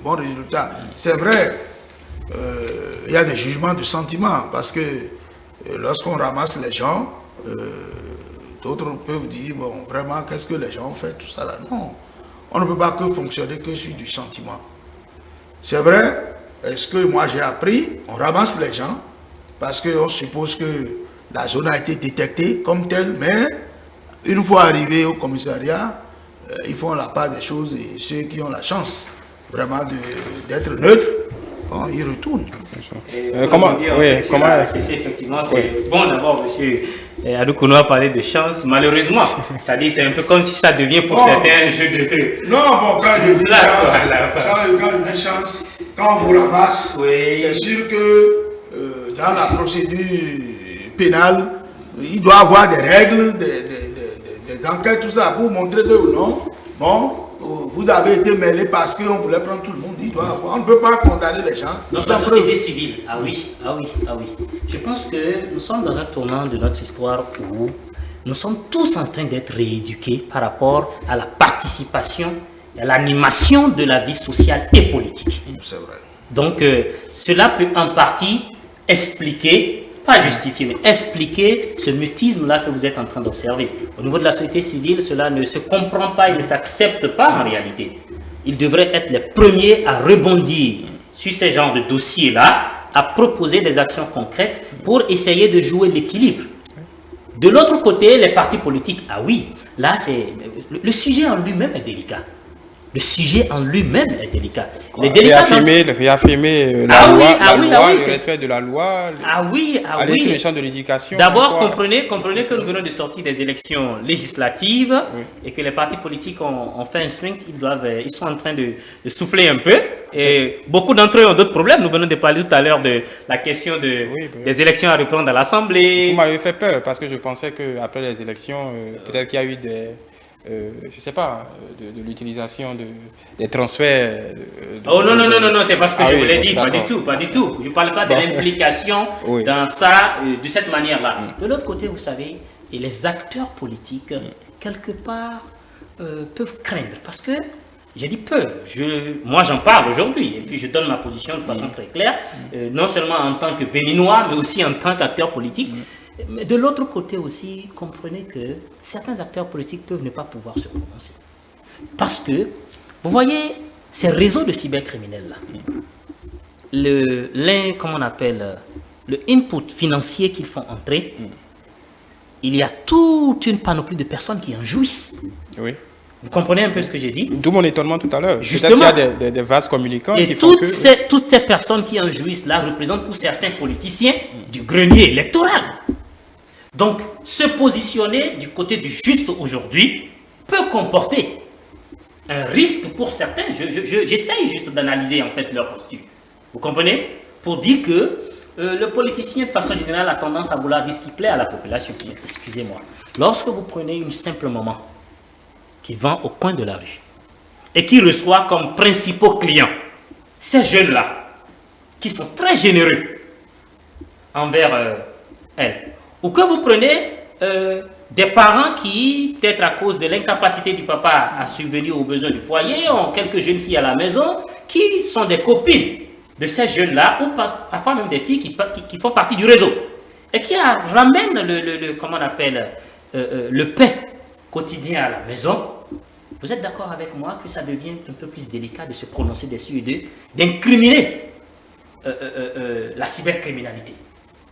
[SPEAKER 3] bons résultats. C'est vrai, il y a des jugements de sentiments, parce que lorsqu'on ramasse les gens, d'autres peuvent dire, bon, vraiment, qu'est-ce que les gens ont fait, tout ça là. Non, on ne peut pas que fonctionner que sur du sentiment. C'est vrai, est-ce que moi j'ai appris, on ramasse les gens, parce qu'on suppose que la zone a été détectée comme telle, mais une fois arrivé au commissariat, ils font la part des choses et ceux qui ont la chance vraiment d'être neutres, bon, ils retournent.
[SPEAKER 2] Comment effectivement, c'est bon d'abord, monsieur Adoukono a parlé de chance, malheureusement. C'est-à-dire c'est un peu comme si ça devient pour certains un jeu de...
[SPEAKER 3] Non, bon, quand je dis chance, quand on vous ramasse, c'est sûr que dans la procédure pénale, il doit y avoir des règles, des enquêtes, tout ça, pour montrer que non, bon, vous avez été mêlé parce qu'on voulait prendre tout le monde. On ne peut pas condamner les gens.
[SPEAKER 2] Dans la société civile, ah oui. Je pense que nous sommes dans un tournant de notre histoire où nous sommes tous en train d'être rééduqués par rapport à la participation et à l'animation de la vie sociale et politique.
[SPEAKER 3] C'est vrai.
[SPEAKER 2] Donc, cela peut en partie expliquer, pas justifier, mais expliquer ce mutisme-là que vous êtes en train d'observer. Au niveau de la société civile, cela ne se comprend pas, il ne s'accepte pas en réalité. Ils devraient être les premiers à rebondir sur ces genres de dossiers-là, à proposer des actions concrètes pour essayer de jouer l'équilibre. De l'autre côté, les partis politiques, ah oui, là, le sujet en lui-même est délicat. le sujet en lui-même est délicat. Il est délicat.
[SPEAKER 1] Réaffirmer la loi, le respect de la loi, aller sur le champ de l'éducation.
[SPEAKER 2] D'abord, comprenez que nous venons de sortir des élections législatives et que les partis politiques ont fait un sprint, ils sont en train de souffler un peu. Et beaucoup d'entre eux ont d'autres problèmes. Nous venons de parler tout à l'heure de la question des élections à reprendre à l'Assemblée.
[SPEAKER 1] Vous m'avez fait peur parce que je pensais qu'après les élections, peut-être qu'il y a eu je ne sais pas, de l'utilisation des transferts.
[SPEAKER 2] Non, c'est parce que je vous l'ai dit, pas du tout. Je ne parle pas de l'implication dans ça, de cette manière-là. De l'autre côté, vous savez, et les acteurs politiques, quelque part, peuvent craindre. Parce que, j'ai dit peuvent, moi j'en parle aujourd'hui, et puis je donne ma position de façon très claire, non seulement en tant que Béninois, mais aussi en tant qu'acteur politique. Mais de l'autre côté aussi, comprenez que certains acteurs politiques peuvent ne pas pouvoir se prononcer. Parce que, vous voyez, ces réseaux de cybercriminels-là, comment on appelle, le input financier qu'ils font entrer, il y a toute une panoplie de personnes qui en jouissent. Oui. Vous comprenez un peu ce que j'ai dit?
[SPEAKER 1] D'où mon étonnement tout à l'heure.
[SPEAKER 2] Justement.
[SPEAKER 1] Peut-être qu'il y a des vases communicants
[SPEAKER 2] et
[SPEAKER 1] qui font que...
[SPEAKER 2] toutes ces personnes qui en jouissent là représentent pour certains politiciens du grenier électoral. Donc, se positionner du côté du juste aujourd'hui peut comporter un risque pour certains. J'essaye juste d'analyser en fait leur posture. Vous comprenez? Pour dire que le politicien de façon générale a tendance à vouloir dire ce qui plaît à la population. Excusez-moi. Lorsque vous prenez une simple maman qui vend au coin de la rue et qui reçoit comme principaux clients ces jeunes-là qui sont très généreux envers elle. Ou que vous prenez des parents qui, peut-être à cause de l'incapacité du papa à subvenir aux besoins du foyer, ont quelques jeunes filles à la maison qui sont des copines de ces jeunes-là, ou parfois même des filles qui font partie du réseau, et qui ramènent comment on appelle, le pain quotidien à la maison. Vous êtes d'accord avec moi que ça devient un peu plus délicat de se prononcer dessus et d'incriminer la cybercriminalité.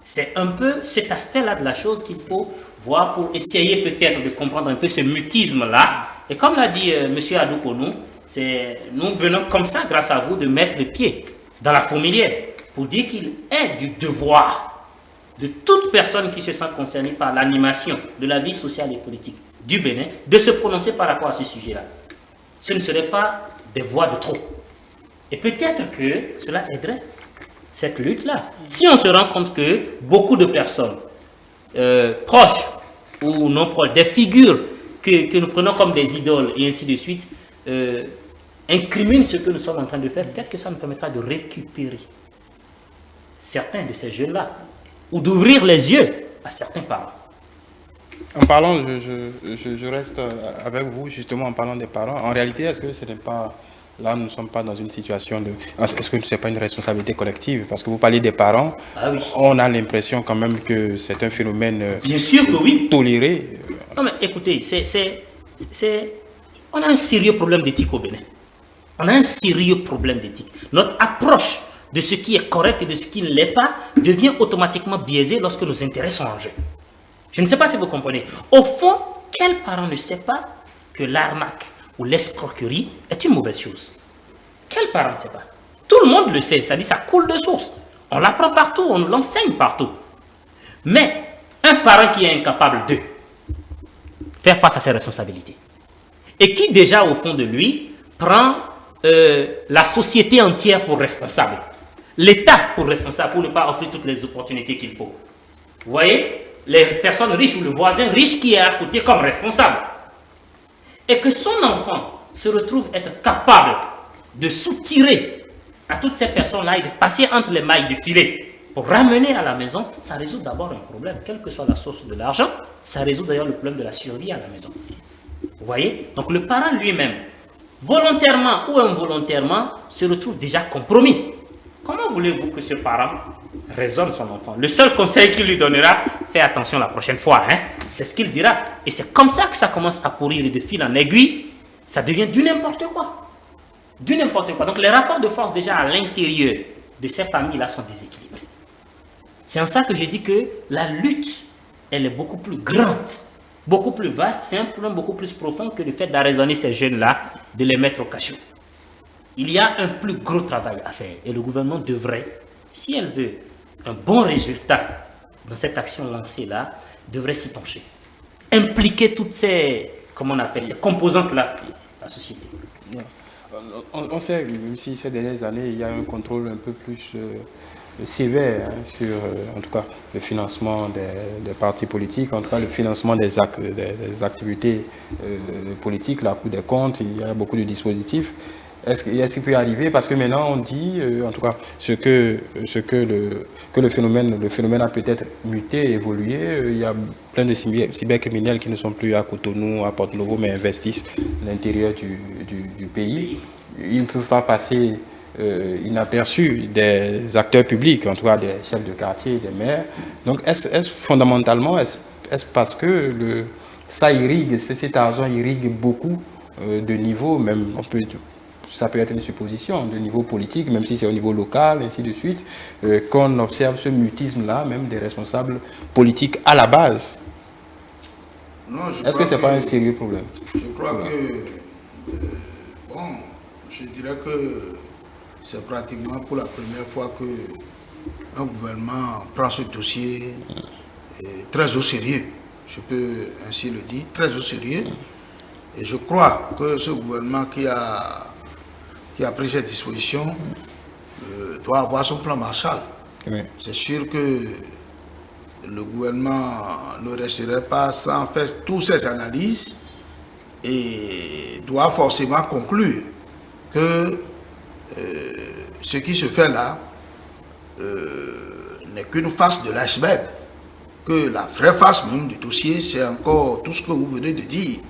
[SPEAKER 2] C'est un peu cet aspect-là de la chose qu'il faut voir pour essayer peut-être de comprendre un peu ce mutisme-là. Et comme l'a dit M. Adoukonou, nous venons comme ça, grâce à vous, de mettre le pied dans la fourmilière pour dire qu'il est du devoir de toute personne qui se sent concernée par l'animation de la vie sociale et politique du Bénin de se prononcer par rapport à ce sujet-là. Ce ne serait pas des voix de trop. Et peut-être que cela aiderait cette lutte-là. Si on se rend compte que beaucoup de personnes proches ou non proches, des figures que nous prenons comme des idoles et ainsi de suite, incriminent ce que nous sommes en train de faire, peut-être que ça nous permettra de récupérer certains de ces jeunes-là ou d'ouvrir les yeux à certains parents.
[SPEAKER 1] En parlant, je reste avec vous justement en parlant des parents. En réalité, est-ce que ce n'est pas... Là, nous ne sommes pas dans une situation de... Est-ce que ce n'est pas une responsabilité collective? Parce que vous parlez des parents, on a l'impression quand même que c'est un phénomène...
[SPEAKER 2] Bien sûr que oui.
[SPEAKER 1] Toléré.
[SPEAKER 2] Non mais écoutez, on a un sérieux problème d'éthique au Bénin. On a un sérieux problème d'éthique. Notre approche de ce qui est correct et de ce qui ne l'est pas devient automatiquement biaisée lorsque nos intérêts sont en jeu. Je ne sais pas si vous comprenez. Au fond, quel parent ne sait pas que l'arnaque ou l'escroquerie est une mauvaise chose? Quel parent ne sait pas? Tout le monde le sait, ça dit ça coule de source. On l'apprend partout, on l'enseigne partout. Mais un parent qui est incapable de faire face à ses responsabilités et qui déjà au fond de lui prend la société entière pour responsable, l'État pour responsable, pour ne pas offrir toutes les opportunités qu'il faut. Vous voyez, les personnes riches ou le voisin riche qui est à côté comme responsable. Et que son enfant se retrouve être capable de soutirer à toutes ces personnes-là et de passer entre les mailles du filet pour ramener à la maison, ça résout d'abord un problème, quelle que soit la source de l'argent, ça résout d'ailleurs le problème de la survie à la maison. Vous voyez? Donc le parent lui-même, volontairement ou involontairement, se retrouve déjà compromis. Comment voulez-vous que ce parent raisonne son enfant? Le seul conseil qu'il lui donnera, fais attention la prochaine fois. Hein? C'est ce qu'il dira. Et c'est comme ça que ça commence à pourrir et de fil en aiguille, ça devient du n'importe quoi. Du n'importe quoi. Donc les rapports de force déjà à l'intérieur de ces familles-là sont déséquilibrés. C'est en ça que j'ai dit que la lutte, elle est beaucoup plus grande beaucoup plus vaste, c'est un problème beaucoup plus profond que le fait d'arraisonner ces jeunes-là, de les mettre au cachot. Il y a un plus gros travail à faire et le gouvernement devrait, si elle veut un bon résultat dans cette action lancée-là, devrait s'y pencher. Impliquer toutes ces, comment on appelle, ces composantes-là de la société.
[SPEAKER 1] On sait, même si ces dernières années, il y a un contrôle un peu plus sévère sur, en tout cas, le financement des partis politiques, en tout cas, le financement des activités politiques, la Cour des comptes, il y a beaucoup de dispositifs. Est-ce qu'il peut arriver? Parce que maintenant, on dit, en tout cas, que le phénomène a peut-être muté, évolué. Il y a plein de cybercriminels qui ne sont plus à Cotonou, à Porto-Novo, mais investissent à l'intérieur du pays. Ils ne peuvent pas passer inaperçus des acteurs publics, en tout cas des chefs de quartier, des maires. Donc, est-ce fondamentalement, est-ce parce que ça irrigue, cet argent irrigue beaucoup de niveaux, même ça peut être une supposition de niveau politique, même si c'est au niveau local, ainsi de suite, qu'on observe ce mutisme-là, même des responsables politiques à la base. Est-ce que ce n'est pas un sérieux problème?
[SPEAKER 3] Je crois que, je dirais que c'est pratiquement pour la première fois que un gouvernement prend ce dossier très au sérieux. Je peux ainsi le dire, très au sérieux. Et je crois que ce gouvernement qui a pris cette disposition doit avoir son plan Marshall. Oui. C'est sûr que le gouvernement ne resterait pas sans faire toutes ces analyses et doit forcément conclure que ce qui se fait là n'est qu'une face de l'iceberg, que la vraie face même du dossier, c'est encore tout ce que vous venez de dire,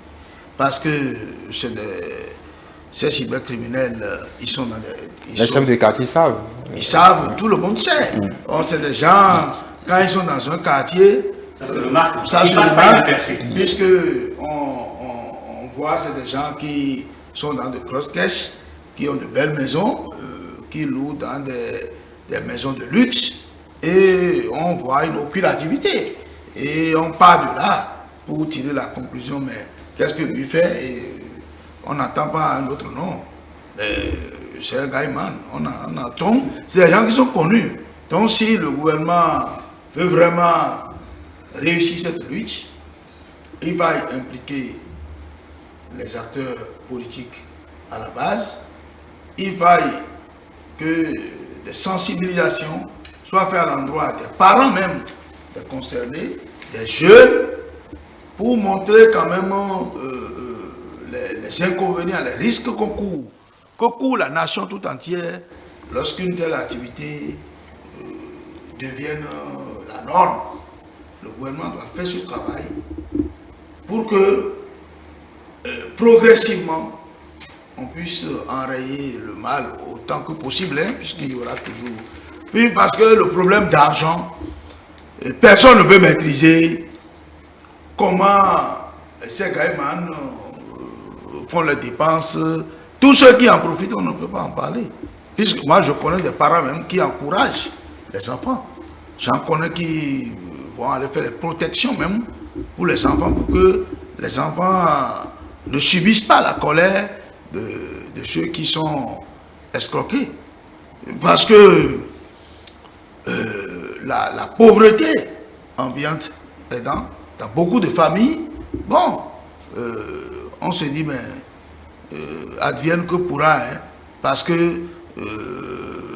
[SPEAKER 3] parce que ces cybercriminels, ils sont dans des...
[SPEAKER 1] Les chefs de quartier savent.
[SPEAKER 3] Ils savent, tout le monde sait. C'est des gens, quand ils sont dans un quartier,
[SPEAKER 2] ça se remarque,
[SPEAKER 3] puisque on voit, c'est des gens qui sont dans de grosses caisses, qui ont de belles maisons, qui louent dans des maisons de luxe, et on voit une aucune activité. Et on part de là pour tirer la conclusion, mais qu'est-ce que lui fait? Et on n'attend pas un autre nom. C'est un Gaïman. Donc, c'est des gens qui sont connus. Donc, si le gouvernement veut vraiment réussir cette lutte, il va impliquer les acteurs politiques à la base. Il va que des sensibilisations soient faites à l'endroit des parents même des concernés, des jeunes, pour montrer quand même les inconvénients, les risques que court la nation tout entière lorsqu'une telle activité devienne la norme. Le gouvernement doit faire ce travail pour que progressivement on puisse enrayer le mal autant que possible, puisqu'il y aura toujours... Puis parce que le problème d'argent, personne ne peut maîtriser comment ces Gaïman font les dépenses. Tous ceux qui en profitent, on ne peut pas en parler. Puisque moi, je connais des parents même qui encouragent les enfants. J'en connais qui vont aller faire des protections même pour les enfants, pour que les enfants ne subissent pas la colère de ceux qui sont escroqués. Parce que la pauvreté ambiante est dans beaucoup de familles. Bon, on se dit, mais advienne que pourra, parce que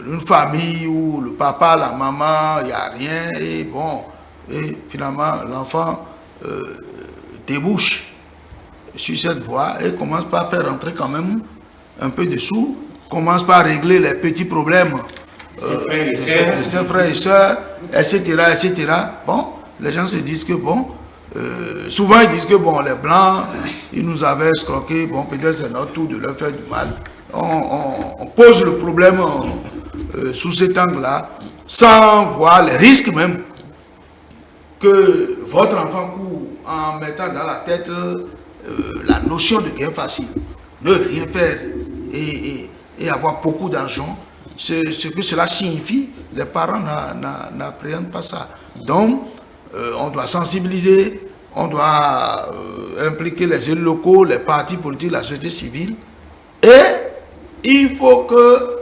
[SPEAKER 3] une famille où le papa, la maman, il n'y a rien, et bon, et finalement l'enfant débouche sur cette voie et commence par faire rentrer quand même un peu de sous, commence par régler les petits problèmes de ses frères et sœurs, etc., etc. Bon, les gens se disent que bon, souvent ils disent que bon, les blancs, ils nous avaient escroqués, bon, peut-être c'est notre tour de leur faire du mal. On pose le problème sous cet angle-là, sans voir les risques même que votre enfant court en mettant dans la tête la notion de gain facile. Ne rien faire et avoir beaucoup d'argent, ce que cela signifie, les parents n'appréhendent pas ça. Donc, on doit sensibiliser, on doit impliquer les élus locaux, les partis politiques, la société civile. Et il faut que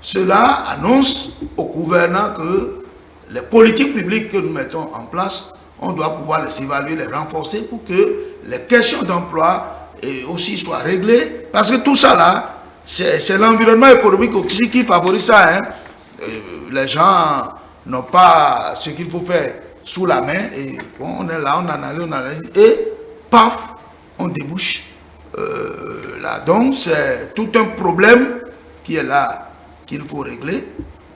[SPEAKER 3] cela annonce aux gouvernants que les politiques publiques que nous mettons en place, on doit pouvoir les évaluer, les renforcer pour que les questions d'emploi aussi soient réglées. Parce que tout ça là, c'est l'environnement économique aussi qui favorise ça. Hein. Les gens n'ont pas ce qu'il faut faire sous la main. Et bon, on est là, on analyse. Et paf, on débouche là. Donc c'est tout un problème qui est là, qu'il faut régler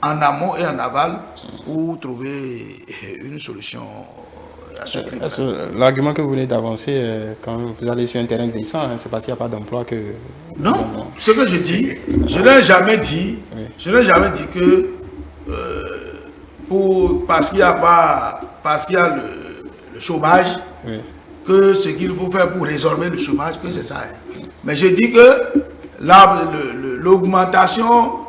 [SPEAKER 3] en amont et en aval pour trouver une solution à ce problème.
[SPEAKER 1] L'argument que vous venez d'avancer, quand vous allez sur un terrain glissant, hein, c'est parce qu'il n'y a pas d'emploi que...
[SPEAKER 3] Non, ce que je dis, je n'ai jamais dit, que parce qu'il y a le chômage, que ce qu'il faut faire pour résorber le chômage, que c'est ça. Hein. Mais je dis que l'augmentation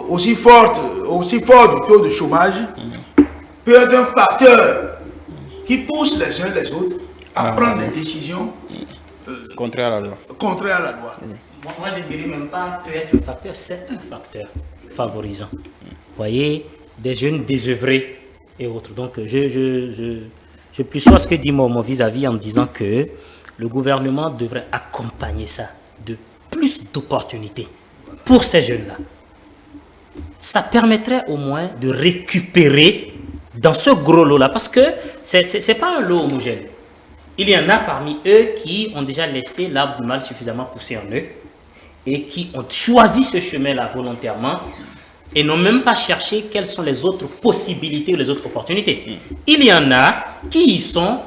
[SPEAKER 3] aussi forte du taux de chômage peut être un facteur qui pousse les uns les autres à prendre des décisions
[SPEAKER 1] contraires à la loi.
[SPEAKER 2] Moi, je ne dirais même pas peut être un facteur, c'est un facteur favorisant. Vous voyez, des jeunes désœuvrés et autres. Donc, je plus sois ce que dit mon vis-à-vis en me disant que le gouvernement devrait accompagner ça de plus d'opportunités pour ces jeunes-là. Ça permettrait au moins de récupérer dans ce gros lot-là, parce que ce n'est pas un lot homogène. Il y en a parmi eux qui ont déjà laissé l'arbre du mal suffisamment pousser en eux et qui ont choisi ce chemin-là volontairement et n'ont même pas cherché quelles sont les autres possibilités ou les autres opportunités. Il y en a qui y sont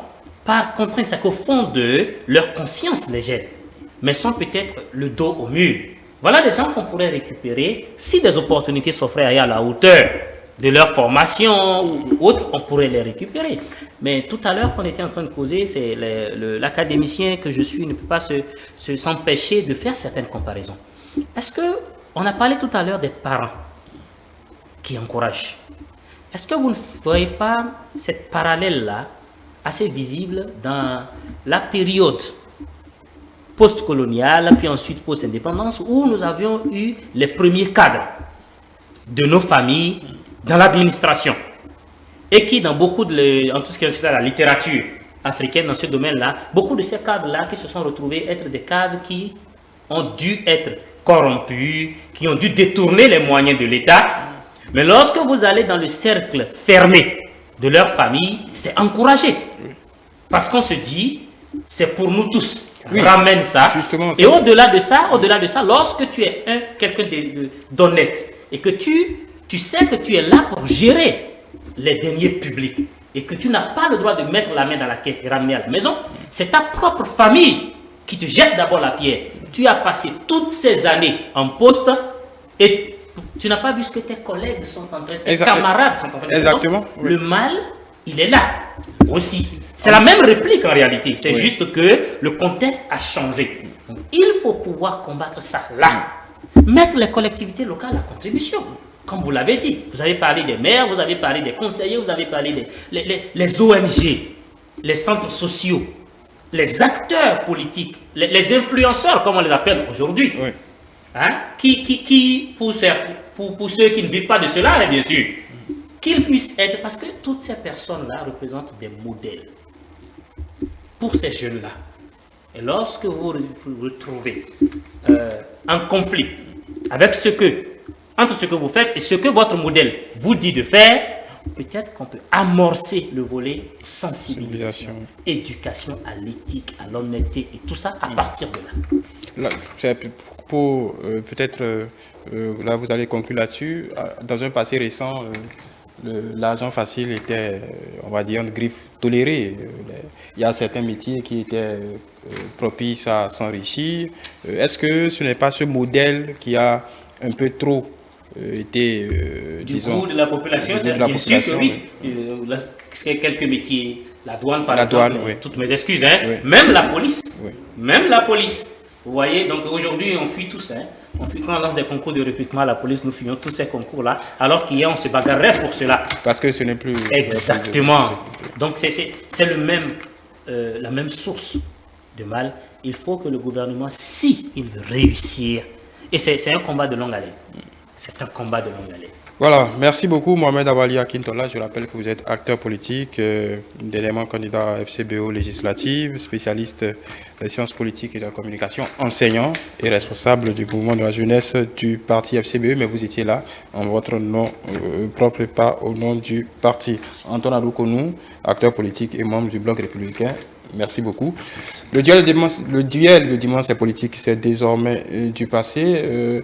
[SPEAKER 2] par contrainte, c'est qu'au fond de leur conscience, les jeunes, mais sont peut-être le dos au mur. Voilà des gens qu'on pourrait récupérer si des opportunités s'offraient à la hauteur de leur formation ou autre, on pourrait les récupérer. Mais tout à l'heure, qu'on était en train de causer, c'est l'académicien que je suis ne peut pas s'empêcher de faire certaines comparaisons. Est-ce que, on a parlé tout à l'heure des parents qui encouragent. Est-ce que vous ne voyez pas cette parallèle-là assez visible dans la période post-coloniale, puis ensuite post-indépendance, où nous avions eu les premiers cadres de nos familles dans l'administration et qui, dans beaucoup en tout ce qui est la littérature africaine dans ce domaine-là, beaucoup de ces cadres-là qui se sont retrouvés être des cadres qui ont dû être corrompus, qui ont dû détourner les moyens de l'État. Mais lorsque vous allez dans le cercle fermé de leur famille, c'est encouragé. Parce qu'on se dit, c'est pour nous tous. Oui, ramène ça. Et au-delà de ça, lorsque tu es quelqu'un d'honnête et que tu sais que tu es là pour gérer les deniers publics et que tu n'as pas le droit de mettre la main dans la caisse et ramener à la maison, c'est ta propre famille qui te jette d'abord la pierre. Tu as passé toutes ces années en poste et tu n'as pas vu ce que tes collègues sont en train de faire, tes camarades sont en train de faire.
[SPEAKER 1] Exactement.
[SPEAKER 2] Oui. Le mal, il est là aussi. C'est la même réplique en réalité. C'est juste que le contexte a changé. Donc, il faut pouvoir combattre ça là. Mettre les collectivités locales à contribution. Comme vous l'avez dit. Vous avez parlé des maires, vous avez parlé des conseillers, vous avez parlé des ONG, les centres sociaux, les acteurs politiques, les influenceurs, comme on les appelle aujourd'hui. Oui. Hein? Qui pour ceux qui ne vivent pas de cela, hein, bien sûr, qu'ils puissent être, parce que toutes ces personnes-là représentent des modèles pour ces jeunes-là. Et lorsque vous vous retrouvez en conflit avec entre ce que vous faites et ce que votre modèle vous dit de faire, peut-être qu'on peut amorcer le volet sensibilisation, éducation à l'éthique, à l'honnêteté et tout ça à partir de là.
[SPEAKER 1] C'est pour peut-être, là vous allez conclure là-dessus, dans un passé récent, l'argent facile était, on va dire, une griffe tolérée. Il y a certains métiers qui étaient propices à s'enrichir. Est-ce que ce n'est pas ce modèle qui a un peu trop été,
[SPEAKER 2] disons... Du goût de la population, bien sûr que oui. C'est quelques métiers, la douane par exemple, oui. Toutes mes excuses, hein. Oui. Même la police, oui. Même la police. Vous voyez, donc aujourd'hui on fuit tous, hein. Quand on lance des concours de recrutement à la police, nous fuyons tous ces concours-là, alors qu'hier on se bagarrait pour cela.
[SPEAKER 1] Parce que ce n'est plus...
[SPEAKER 2] Exactement. Donc c'est le même la même source de mal. Il faut que le gouvernement, si il veut réussir, et c'est un combat de longue haleine. C'est un combat de longue haleine.
[SPEAKER 1] Voilà, merci beaucoup Mohamed Awali Akintola. Je rappelle que vous êtes acteur politique, dernièrement candidat à FCBO législative, spécialiste des sciences politiques et de la communication, enseignant et responsable du mouvement de la jeunesse du parti FCBE, mais vous étiez là en votre nom propre et pas au nom du parti. Antoine Aloukonou, acteur politique et membre du Bloc républicain. Merci beaucoup. Le duel de dimanche politique, c'est désormais du passé.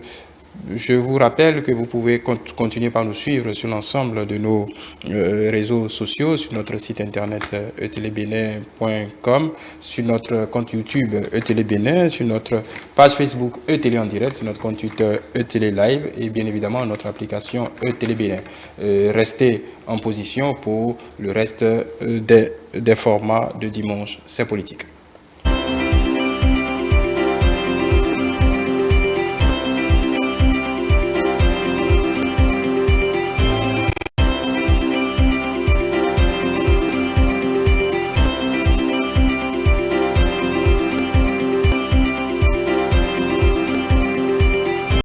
[SPEAKER 1] Je vous rappelle que vous pouvez continuer par nous suivre sur l'ensemble de nos réseaux sociaux, sur notre site internet etélébenin.com, sur notre compte YouTube eTélé sur notre page Facebook eTélé en direct, sur notre compte Twitter eTélé Live et bien évidemment notre application eTélé Bénin. Restez en position pour le reste des formats de dimanche, c'est politique.